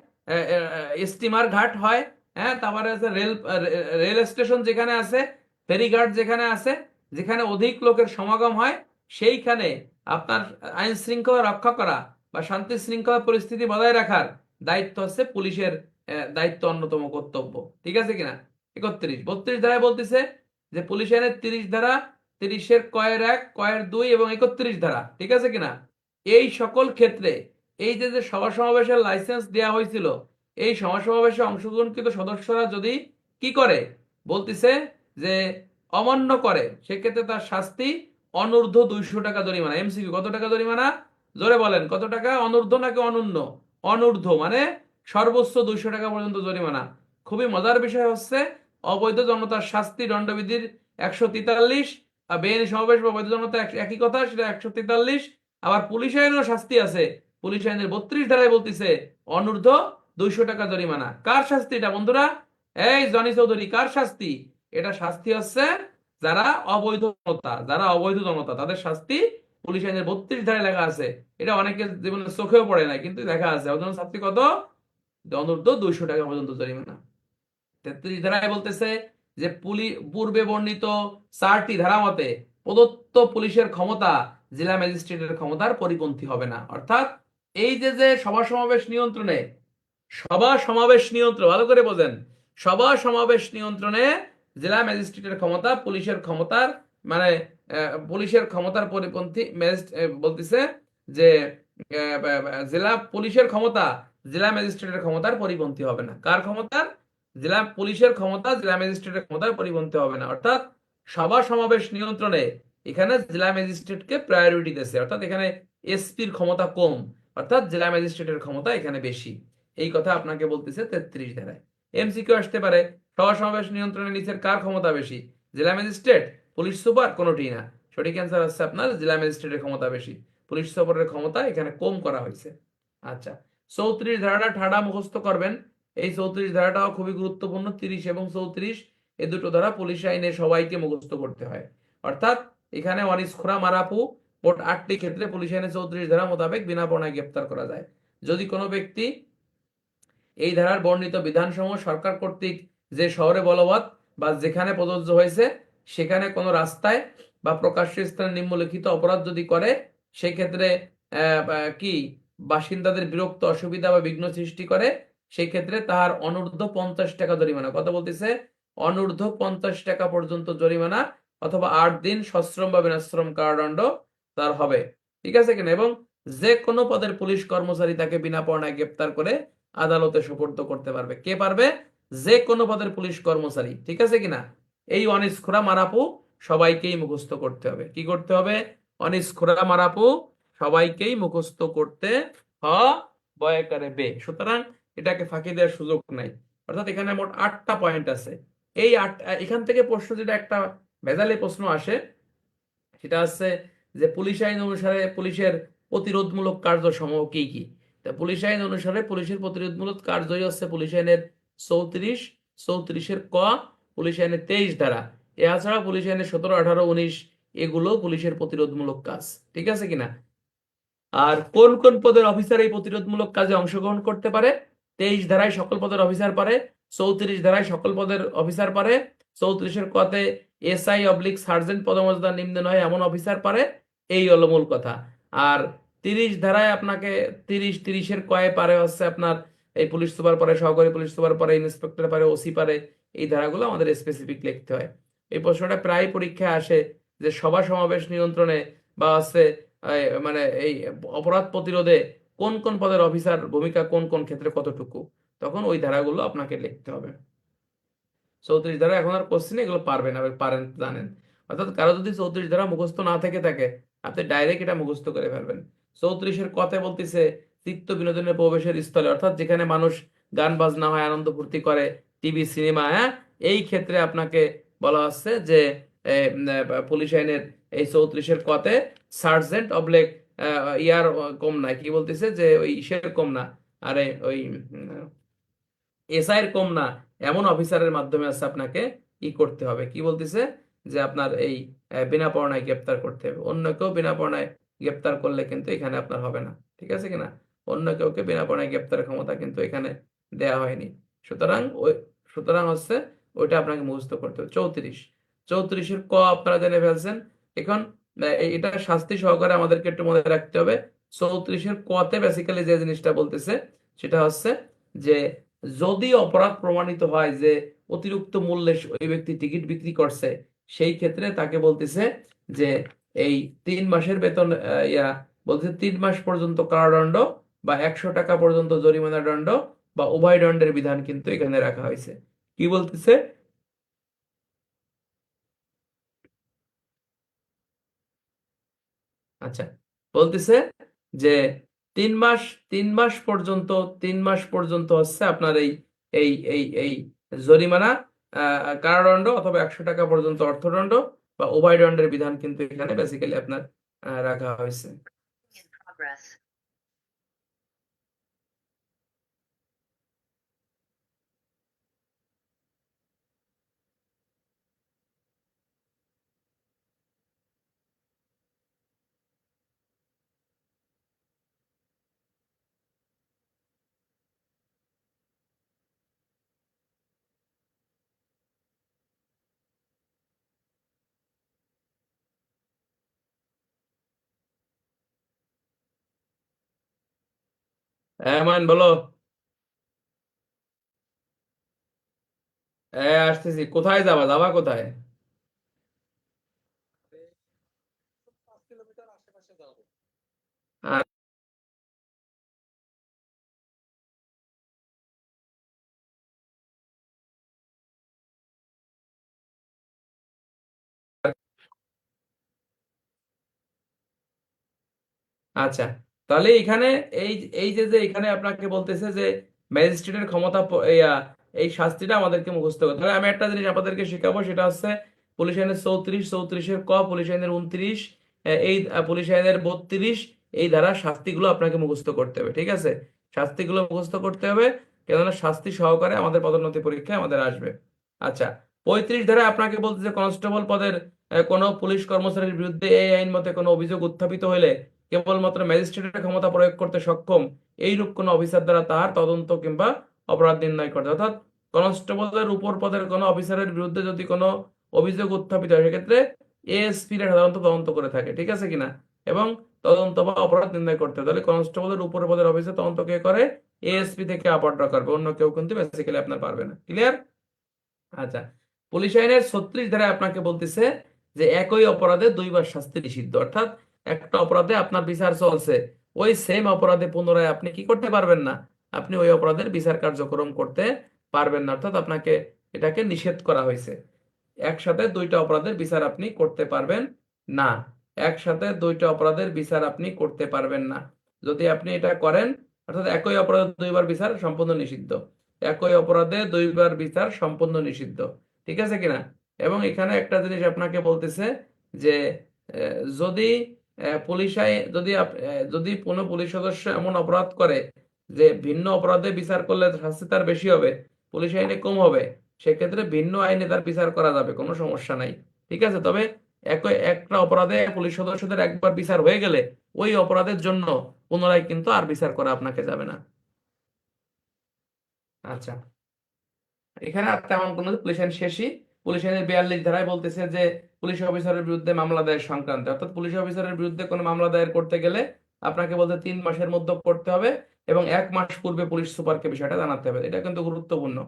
স্টিমার ঘাট হয়, হ্যাঁ, তারপরে আছে রেল স্টেশন যেখানে আছে, ফেরিঘাট যেখানে আছে, যেখানে অধিক লোকের সমাগম হয়, সেইখানে আপনার আইন শৃঙ্খলা রক্ষা করা বা শান্তি শৃঙ্খলা পরিস্থিতি বজায় রাখার দায়িত্ব হচ্ছে পুলিশের, দায়িত্ব অন্যতম কর্তব্য। ঠিক আছে কিনা? 32 ধারায় বলতেছে যে পুলিশ আইনের 30 ধারা, 30-এর কয়ের 1, কয়ের 2 এবং 31 ধারা, ঠিক আছে কিনা, এই সকল ক্ষেত্রে এই যে যে সভা সমাবেশের লাইসেন্স দেওয়া হয়েছিল, এই সভা সমাবেশে অংশগ্রহণকৃত সদস্যরা যদি কি করে, বলতেছে যে অমান্য করে, সেক্ষেত্রে তার শাস্তি অনূর্ধ্ব 200 টাকা জরিমানা। এমসিকিউ, কত টাকা জরিমানা? জোরে বলেন, কত টাকা? অনূর্ধ্ব নাকি অনূন্য? অনূর্ধ্ব মানে সর্বোচ্চ 200 টাকা পর্যন্ত জরিমানা। খুবই মজার বিষয় হচ্ছে অবৈধ জনতার শাস্তি দণ্ডবিধির 143, আর বেআইনি সমাবেশ বা অবৈধ জনতা একই কথা, সেটা 143। আবার পুলিশ আইনেও শাস্তি আছে, পুলিশ আইনের 32 ধারায় বলতেছে অনূর্ধ্ব 200 টাকা জরিমানা। কার শাস্তি এটা বন্ধুরা? এই জনি চৌধুরী, কার শাস্তি? এটা শাস্তি হচ্ছে যারা অবৈধ জনতা, যারা অবৈধ জনতা তাদের শাস্তি পুলিশ আইনের 32 ধারায় লেখা আছে। এটা অনেকের জীবনে চোখেও পড়ে না, কিন্তু লেখা আছে ওজন শাস্তি কত? অনূর্ধ্ব 200 টাকা পর্যন্ত জরিমানা। 33 ধারায় বলতেছে যে পূর্বে বর্ণিত 4টি ধারা মতে প্রদত্ত পুলিশের ক্ষমতা জেলা ম্যাজিস্ট্রেটের ক্ষমতার পরিপন্থী হবে না। অর্থাৎ এই যে যে সভা সমাবেশ নিয়ন্ত্রণে, সভা সমাবেশ নিয়ন্ত্রণ ভালো করে বোঝেন, সভা সমাবেশ নিয়ন্ত্রণে জেলা ম্যাজিস্ট্রেটের ক্ষমতা পুলিশের ক্ষমতার মানে পুলিশের ক্ষমতার পরিপন্থী। বলতেছে যে জেলা পুলিশের ক্ষমতা জেলা ম্যাজিস্ট্রেটের ক্ষমতার পরিপন্থী হবে না। কার ক্ষমতার? জেলা পুলিশের ক্ষমতা জেলা ম্যাজিস্ট্রেটের ক্ষমতার পরিপন্থী হবে না। অর্থাৎ সভা সমাবেশ নিয়ন্ত্রণে এখানে জেলা ম্যাজিস্ট্রেটকে প্রায়োরিটি দিয়েছে, অর্থাৎ এখানে এসপির ক্ষমতা কম, অর্থাৎ জেলা ম্যাজিস্ট্রেটের ক্ষমতা এখানে বেশি। এই কথা আপনাকে বলতেছে 33 ধারায়। এমসিকিউ আসতে পারে, সভা সমাবেশ নিয়ন্ত্রণের নিচের কার ক্ষমতা বেশি? জেলা ম্যাজিস্ট্রেট, পুলিশ সুপার, কোনোটি না। সঠিক অ্যান্সার হচ্ছে আপনার জেলা ম্যাজিস্ট্রেটের ক্ষমতা বেশি, পুলিশ সুপারের ক্ষমতা এখানে কম করা হয়েছে। আচ্ছা, 34 ধারাটা ঠাডা মুখস্থ করবেন। এই 34 ধারাটাও খুবই গুরুত্বপূর্ণ। 30 এবং 34 এই দুটো ধারা পুলিশ আইনে সবাইকে মুখস্থ করতে হয়। অর্থাৎ এখানে অনিস খোরা মারাপু মোট 8টি ক্ষেত্রে পুলিশ আইনে 34 ধারা মোতাবেক বিনা পরোয়ানায় গ্রেপ্তার করা যায়। যদি কোনো ব্যক্তি এই ধারার বর্ণিত বিধানসমূহ সরকার কর্তৃক যে শহরে বলবৎ বা যেখানে প্রযোজ্য হয়েছে সেখানে কোনো রাস্তায় বা প্রকাশ্য স্থানে নিম্নলিখিত অপরাধ যদি করে, সেক্ষেত্রে কি বাসিন্দাদের বিরক্ত, অসুবিধা বা বিঘ্ন সৃষ্টি করে, সেই ক্ষেত্রে তাহার অনূর্ধ্ব 50 টাকা জরিমানা। কত বলতেছে? অনূর্ধ্ব 50 টাকা পর্যন্ত জরিমানা অথবা 8 দিন সশ্রম বা বিনাশ্রম কারাদণ্ড তার হবে। ঠিক আছে কিনা? এবং যে কোনো পদের পুলিশ কর্মচারী তাকে বিনা পরোয়ানায় গ্রেপ্তার করে আদালতে সোপর্দ করতে পারবে। কে পারবে? যে কোনো পদের পুলিশ কর্মচারী। ঠিক আছে কিনা? এই অনিস খোরা মারাপু সবাইকেই মুখস্থ করতে হবে। কি করতে হবে? অনিস খোরা মারাপু সবাইকেই মুখস্থ করতে হবে করে বে। সুতরাং এটাকে ফাঁকি দেওয়ার সুযোগ নাই। অর্থাৎ এখানে মোট 8টা পয়েন্ট আছে। এই 8, এখান থেকে প্রশ্ন যেটা একটা ভেজালে প্রশ্ন আসে সেটা হচ্ছে যে পুলিশ আইন অনুসারে পুলিশের প্রতিরোধমূলক কার্য সমূহ কি কি। তা পুলিশ আইন অনুসারে পুলিশের প্রতিরোধমূলক কার্যই হচ্ছে পুলিশ আইনের 34, 34-এর ক, পুলিশ আইনের 23 ধারা। এছাড়া পুলিশ আইনের 17, 18, 19 এগুলো পুলিশের প্রতিরোধমূলক কাজ। ঠিক আছে কিনা? আর কোন কোন পদের অফিসার এই প্রতিরোধমূলক কাজে অংশগ্রহণ করতে পারে? 23 ধারায় সকল পদের অফিসার পারে, 34 ধারায় সকল পদের অফিসার পারে, 34-এর কতে SI/সার্জেন্ট পদমর্যাদা নিম্ন নয় এমন অফিসার পারে। এই হলো মূল কথা। আর 30 ধারায় আপনাকে 30-এর কয়ে পারে হচ্ছে আপনার এই পুলিশ সুপার পারে, সহকারী পুলিশ সুপার পারে, ইন্সপেক্টর পারে, ওসি পারে। এই ধারাগুলো আমাদের স্পেসিফিক লিখতে হয়। এই প্রশ্নটা প্রায় পরীক্ষায় আসে যে সভা সমাবেশ নিয়ন্ত্রণে বা হচ্ছে মানে এই অপরাধ প্রতিরোধে কোন কোন পদের অফিসার ভূমিকা কোন কোন ক্ষেত্রে কতটুকু, তখন ওই ধারাগুলো আপনাকে লিখতে হবে। 34 ধারা এখন আর কোশ্চেন এগুলো পারবেন, আবার পারেন জানেন। অর্থাৎ কারো যদি 34 ধারা মুখস্থ না থেকে থাকে, আপনি ডাইরেক্ট এটা মুখস্থ করে ফেলবেন। 34-এর কথা বলতেছে চিত্ত বিনোদনের প্রবেশের স্থলে, অর্থাৎ যেখানে মানুষ গান বাজনা হয়, আনন্দ ফুর্তি করে, টিভি সিনেমা, হ্যাঁ, এই ক্ষেত্রে আপনাকে বলা হচ্ছে যে পুলিশ আইনের এই 34-এর কতে সার্জেন্ট অবলেক ইয়ার কম না, কি বলতেছে যে ওই ইসের কম না, আরে ওই এসআই এর কম না এমন অফিসারের মাধ্যমে আছে আপনাকে ই করতে হবে। কি বলতেছে যে আপনার এই বিনা পরোয়ানায় গ্রেপ্তার করতে হবে। অন্য কেউ বিনা পরোয়ানায় গ্রেপ্তার করলে কিন্তু এখানে আপনার হবে না, ঠিক আছে কিনা? অন্য কেউকে বিনা পরোয়ানায় গ্রেপ্তারের ক্ষমতা কিন্তু এখানে দেয়া হয়নি। সুতরাং সুতরাং হচ্ছে ওইটা আপনাকে মুখস্থ করতে হবে। 34 ক আপনারা জেনে ফেলছেন। এখন এটা শাস্তি সহকারে আমাদেরকে একটু মনে রাখতে হবে। 34 কতে বেসিক্যালি যে জিনিসটা বলতেছে সেটা হচ্ছে যে যদি অপরাধ প্রমাণিত হয় যে অতিরিক্ত মূল্যে ওই ব্যক্তি টিকিট বিক্রি করছে, সেই ক্ষেত্রে তাকে বলতেছে যে এই 3 মাসের বেতন বলতেছে 3 মাস পর্যন্ত কারাদণ্ড বা 100 টাকা পর্যন্ত জরিমানা দণ্ড বা উভয় দণ্ডের বিধান কিন্তু এখানে রাখা হয়েছে। কি বলতেছে? আচ্ছা, বলতেছে যে 3 মাস 3 মাস পর্যন্ত 3 মাস পর্যন্ত হচ্ছে আপনার এই জরিমানা, কারাদণ্ড অথবা 100 টাকা পর্যন্ত অর্থদণ্ড বা উভয় দণ্ডের বিধান কিন্তু এখানে বেসিক্যালি আপনার রাখা হয়েছে। হ্যাঁ মান বলো। হ্যাঁ আসতেছি। কোথায় যাবা? যাবা কোথায়? আর আচ্ছা, তাহলে এখানে এই এই যে যে এখানে আপনাকে বলতেছে যে ম্যাজিস্ট্রেটের ক্ষমতা এই শাস্তিটা আমাদেরকে মুখস্থ করতে হবে। তাহলে আমি একটা জিনিস আপনাদেরকে শেখাবো, সেটা হচ্ছে পুলিশ আইনের 34, 34-এর ক, পুলিশ আইনের 29, পুলিশ আইনের 32, এই ধারা শাস্তিগুলো আপনাকে মুখস্থ করতে হবে, ঠিক আছে? শাস্তিগুলো মুখস্থ করতে হবে, কেননা শাস্তি সহকারে আমাদের পদোন্নতি পরীক্ষায় আমাদের আসবে। আচ্ছা, 35 ধারা আপনাকে বলতেছে কনস্টেবল পদের কোনো পুলিশ কর্মচারীর বিরুদ্ধে এই আইন মতে কোনো অভিযোগ উত্থাপিত হইলে কেবলমাত্র ম্যাজিস্ট্রেটের ক্ষমতা প্রয়োগ করতে সক্ষম এইরূপ কোনো অফিসার দ্বারা তাহার তদন্ত কিংবা অপরাধ নির্ণয় করতে। অর্থাৎ কনস্টেবলের উপর পদের কোনো অফিসারের বিরুদ্ধে যদি কোনো অভিযোগ উত্থাপিত হয়, সেক্ষেত্রে এএসপি রা সাধারণত তদন্ত করে থাকে, ঠিক আছে কিনা? এবং তদন্ত বা অপরাধ নির্ণয় করতে হয়। তাহলে কনস্টেবলের উপর পদের অফিসে তদন্ত কে করে? এএসপি থেকে আপারটা করবে, অন্য কেউ কিন্তু বেসিক্যালি আপনার পারবে না। ক্লিয়ার? আচ্ছা, পুলিশ আইনের 36 ধারায় আপনাকে বলতেছে যে একই অপরাধে দুইবার শাস্তি নিষিদ্ধ। অর্থাৎ একটা অপরাধে আপনার বিচার চলছে, ওই সেম অপরাধে পুনরায় আপনি কি করতে পারবেন না? আপনি ওই অপরাধের বিচার কার্যক্রম করতে পারবেন না, অর্থাৎ আপনাকে এটাকে নিষেধ করা হয়েছে। একসাথে দুইটা অপরাধের বিচার আপনি করতে পারবেন না। একসাথে দুইটা অপরাধের বিচার আপনি করতে পারবেন না। যদি আপনি এটা করেন, অর্থাৎ একই অপরাধে দুইবার বিচার সম্পূর্ণ নিষিদ্ধ। একই অপরাধে দুইবার বিচার সম্পূর্ণ নিষিদ্ধ, ঠিক আছে কিনা? এবং এখানে একটা জিনিস আপনাকে বলতেছে যে যদি পুলিশ আইন যদি যদি কোনো পুলিশ সদস্য এমন অপরাধ করে যে ভিন্ন অপরাধে বিচার করলে শাস্তি তার বেশি হবে, পুলিশ আইনে কম হবে, সেক্ষেত্রে ভিন্ন আইনে তার বিচার করা যাবে, কোনো সমস্যা নাই, ঠিক আছে? তবে একই একটা অপরাধে পুলিশ সদস্যদের একবার বিচার হয়ে গেলে ওই অপরাধের জন্য পুনরায় কিন্তু আর বিচার করা আপনাকে যাবে না। আচ্ছা, এখানে আর তেমন কোনো পুলিশ আইন শেষই। পুলিশ আইনের 42 ধারায় বলতেছে যে পুলিশ অফিসারের বিরুদ্ধে মামলা দায়ের সংক্রান্ত, অর্থাৎ পুলিশ অফিসারের বিরুদ্ধে কোনো মামলা দায়ের করতে গেলে আপনাকে বলতে 3 মাসের মধ্যে করতে হবে এবং 1 মাস পূর্বে পুলিশ সুপারকে বিষয়টা জানাতে হবে। এটা কিন্তু গুরুত্বপূর্ণ।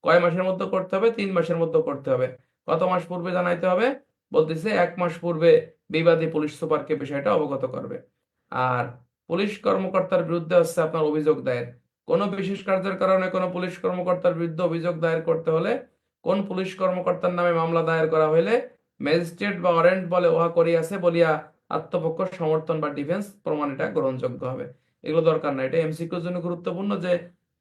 কয় মাসের মধ্যে করতে হবে? 3 মাসের মধ্যে করতে হবে। কত মাস পূর্বে জানাইতে হবে? বলতেছে 1 মাস পূর্বে বিবাদী পুলিশ সুপারকে বিষয়টা অবগত করবে। আর পুলিশ কর্মকর্তার বিরুদ্ধে হচ্ছে আপনার অভিযোগ দায়ের। কোনো বিশেষ কার্যের কারণে কোনো পুলিশ কর্মকর্তার বিরুদ্ধে অভিযোগ দায়ের করতে হলে কোন পুলিশ কর্মকর্তার নামে মামলা দায়ের করা হইলে ম্যাজিস্ট্রেট বা ওয়ারেন্ট বলে উহা করিয়াছে বলিয়া আত্মপক্ষ সমর্থন বা ডিফেন্স প্রমাণ এটা গ্রহণযোগ্য হবে। এগুলো দরকার নাই, এটা এমসিকিউর জন্য গুরুত্বপূর্ণ যে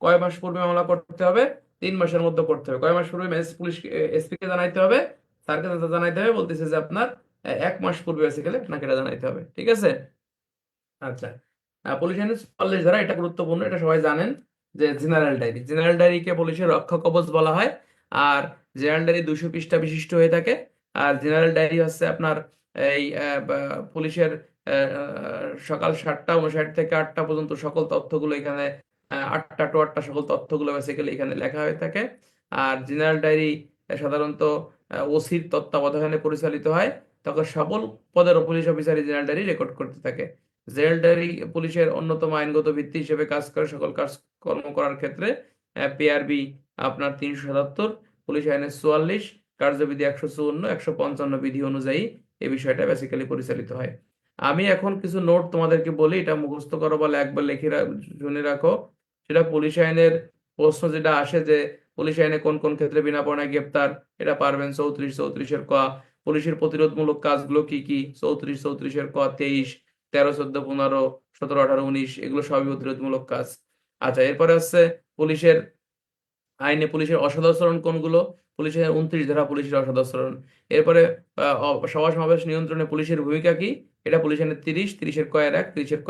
কয় মাস পূর্বে মামলা করতে হবে? 3 মাসের মধ্যে করতে হবে। কয় মাস পূর্বে পুলিশ এসপি কে জানাইতে হবে? স্যারকে জানাইতে হবে। বলতেছে যে আপনার 1 মাস পূর্বে বেসিক্যালি আপনাকে এটা জানাইতে হবে, ঠিক আছে? আচ্ছা, পুলিশ আইনের 44 ধারা, এটা গুরুত্বপূর্ণ, এটা সবাই জানেন যে জেনারেল ডায়েরি, জেনারেল ডায়েরিকে পুলিশের রক্ষা কবচ বলা হয়। আর জেনারেল ডায়েরি 200 পৃষ্ঠা বিশিষ্ট হয়ে থাকে। আর জেনারেল ডায়েরি হচ্ছে আপনার এই পুলিশের সকাল 7টা 59 থেকে 8টা পর্যন্ত সকল তথ্যগুলো এখানে 8টা to 8টা সকল তথ্যগুলো বেসিক্যালি এখানে লেখা হয়ে থাকে। আর জেনারেল ডায়েরি সাধারণত ওসির তত্ত্বাবধানে পরিচালিত হয়। তখন সকল পদের পুলিশ অফিসারই জেনারেল ডায়েরি রেকর্ড করতে থাকে। জেনারেল ডায়েরি পুলিশের অন্যতম আইনগত ভিত্তি হিসেবে কাজ করে সকল কাজকর্ম করার ক্ষেত্রে। পিআরবি আপনার 377, পুলিশ আইনের 44, কার্যবিধি 154, 155 বিধি অনুযায়ী এই বিষয়টা বেসিক্যালি পরিচালিত হয়। আমি এখন কিছু নোট তোমাদেরকে বলি, এটা মুখস্থ করো বা একবার লিখে শুনে রাখো। সেটা পুলিশ আইনের প্রশ্ন যেটা আসে যে পুলিশ আইনে কোন কোন ক্ষেত্রে বিনা পরোয়ানায় গ্রেপ্তার, এটা পারবেন। 34 ক পুলিশের প্রতিরোধমূলক কাজগুলো কি কি, 34 ক 23, 13, 14, 15, 17, 18, 19 এগুলো সবই প্রতিরোধমূলক কাজ। আচ্ছা, এরপরে হচ্ছে পুলিশের আইনে পুলিশের অসদাচরণ কোনগুলো, পুলিশের 29 ধারা পুলিশের অসদাচরণ। এরপরে সভা সমাবেশ নিয়ন্ত্রণে পুলিশের ভূমিকা কি, এটা পুলিশ আইনের 30, 30-এর ক 1, 30-এর ক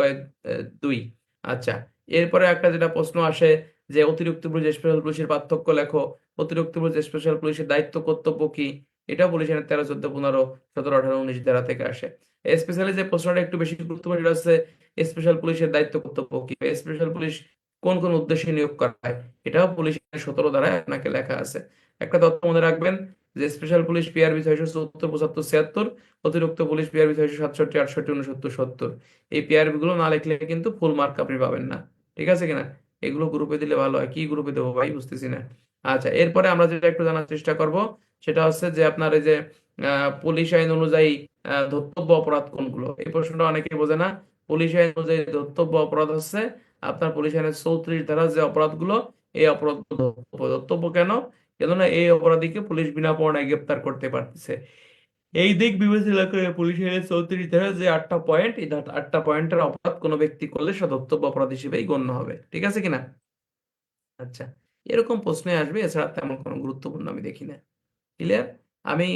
2। আচ্ছা, এরপরে একটা যেটা প্রশ্ন আসে যে অতিরিক্ত পুলিশ স্পেশাল পুলিশের পার্থক্য লেখো। অতিরিক্ত পুলিশ স্পেশাল পুলিশের দায়িত্ব কর্তব্য কি, এটা পুলিশ আইনের 13, 14, 15, 17, 18, 19 ধারা থেকে আসে। স্পেশালি যে প্রশ্নটা একটু বেশি গুরুত্বপূর্ণ সেটা হচ্ছে স্পেশাল পুলিশের দায়িত্ব কর্তব্য কি, স্পেশাল পুলিশ কোন কোন উদ্দেশ্যে নিয়োগ করা হয়, এটাও পুলিশ আইনের 17 ধারায় আপনাকে লেখা আছে। একটা তথ্য মনে রাখবেন যে স্পেশাল পুলিশ পিআরবি 674, 75, 76, অতিরিক্ত পুলিশ পিআরবি 667, 68, 69, 70। এই পিআরবি গুলো না লিখলে কিন্তু ফুল মার্ক আপনি পাবেন না। ঠিক আছে কিনা? এগুলো গ্রুপে দিলে ভালো হয়। কি গ্রুপে দেবো ভাই, বুঝতেছি না। আচ্ছা, এরপরে আমরা যেটা একটু জানার চেষ্টা করব সেটা হচ্ছে যে আপনার এই যে পুলিশ আইন অনুযায়ী ধর্তব্য অপরাধ কোনগুলো, এই প্রশ্নটা অনেকেই বোঝে না। পুলিশ আইন অনুযায়ী ধর্তব্য অপরাধ হচ্ছে আপনার পুলিশ আইনের 34 ধারা যে অপরাধগুলো, এই অপরাধগুলো ধর্তব্য কেন, কেননা এই অপরাধীকে পুলিশ বিনা পরোয়ানায় গ্রেপ্তার করতে পারতেছে। এই দিক বিবেচনা করে পুলিশ আইনের 34 ধারা যে 8টা পয়েন্ট, এই 8টা পয়েন্টের অপরাধ কোনো ব্যক্তি করলে সে ধর্তব্য অপরাধ হিসেবেই গণ্য হবে। ঠিক আছে কিনা? আচ্ছা, এরকম প্রশ্নই আসবে, এছাড়া তেমন কোনো গুরুত্বপূর্ণ আমি দেখি না। ক্লিয়ার? আমি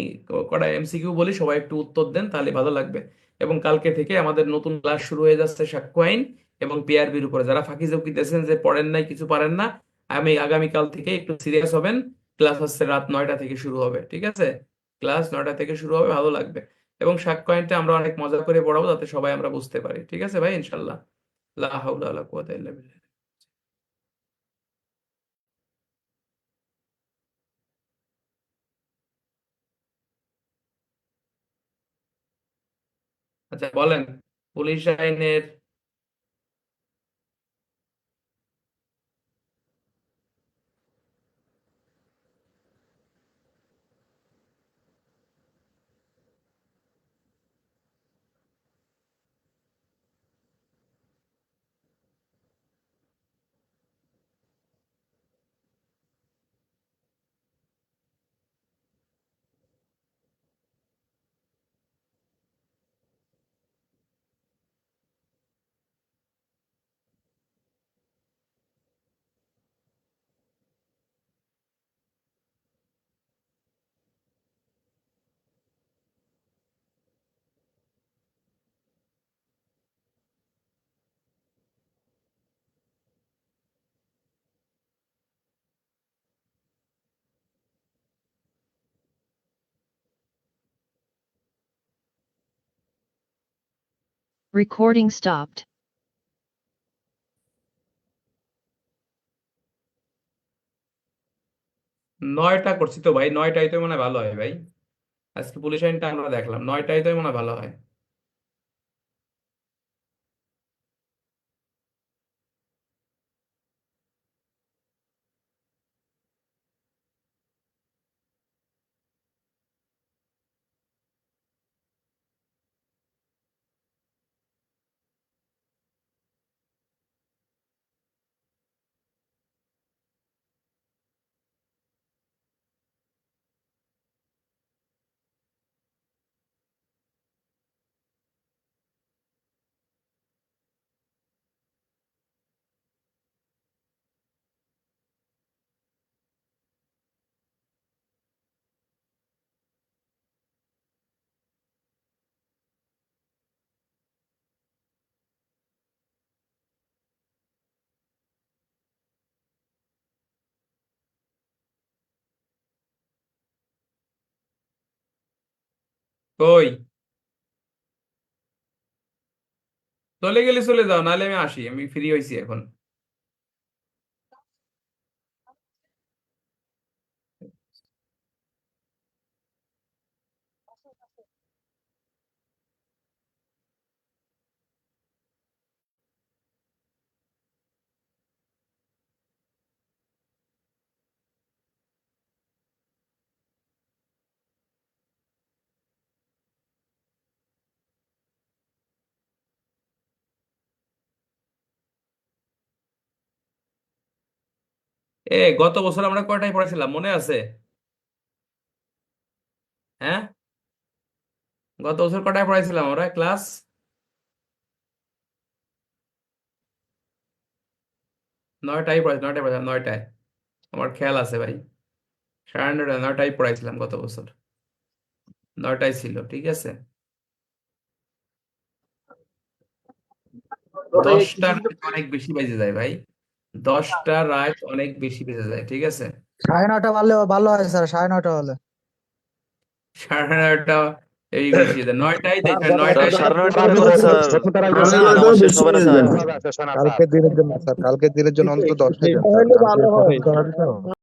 কটা এমসিকিউ বলি, সবাই একটু উত্তর দেন তাহলে ভালো লাগবে। এবং কালকে থেকে আমাদের নতুন ক্লাস শুরু হয়ে যাচ্ছে সাক্ষ্য আইন এবং পিআরবির উপরে। যারা ফাঁকি ঝুঁকি দিয়েছেন যে পড়েন নাই, কিছু পারেন না, আমি আগামীকাল থেকে একটু সিরিয়াস হবেন। ক্লাস হচ্ছে রাত 9টা থেকে শুরু হবে। ঠিক আছে? ক্লাস 9টা থেকে শুরু হবে, ভালো লাগবে। এবং সাক্ষ্য আইনটা আমরা অনেক মজা করে পড়াবো যাতে সবাই আমরা বুঝতে পারি। ঠিক আছে ভাই, ইনশাল্লাহ। লা হাওলা ওয়ালা কুওয়াতা ইল্লা বিল্লাহ। আচ্ছা বলেন, পুলিশ আইনের। Recording stopped. 9টা করছি তো ভাই, 9টাই তো মনে হয় ভালো হয় ভাই। আজকে পুলিশ আইনটা আমরা দেখলাম, 9টাই তো মনে হয় ভালো হয়। কই চলে গেলে চলে যাও, নাহলে আমি আসি, আমি ফ্রি হয়েছি এখন। গত বছর আমরা কয়টায় পড়াইছিলাম মনে আছে? হ্যাঁ, গত বছর কয়টায় পড়াইছিলাম আমরা ক্লাস? 9টায় পড়াইছি, 9টায় পড়াইছিলাম, 9টায়। আমার খেয়াল আছে ভাই, 9:30, 9টায় পড়াইছিলাম গত বছর, 9টায় ছিল, ঠিক আছে। 10টা রাত অনেক বেশি বেজে যায় ভাই, 10টা রাত অনেক বেশি বেজে যায়, ঠিক আছে। 9:30 পারলে ভালো হয় স্যার, 9:30 হলে। 9:30 এই বেশি যায়, 9টায় স্যার দেখবেন, গত বছর 9টায়। স্যার 9:30 তার করে আগের করেন বছর স্যার, বছর তার আগের না বছর না আমার শেষ হবে না স্যার। কালকের দিনের জন্য স্যার, কালকের দিনের জন্য অন্তত 10টাই দেন স্যার, কালকে পরীক্ষা দিতে হবে তো।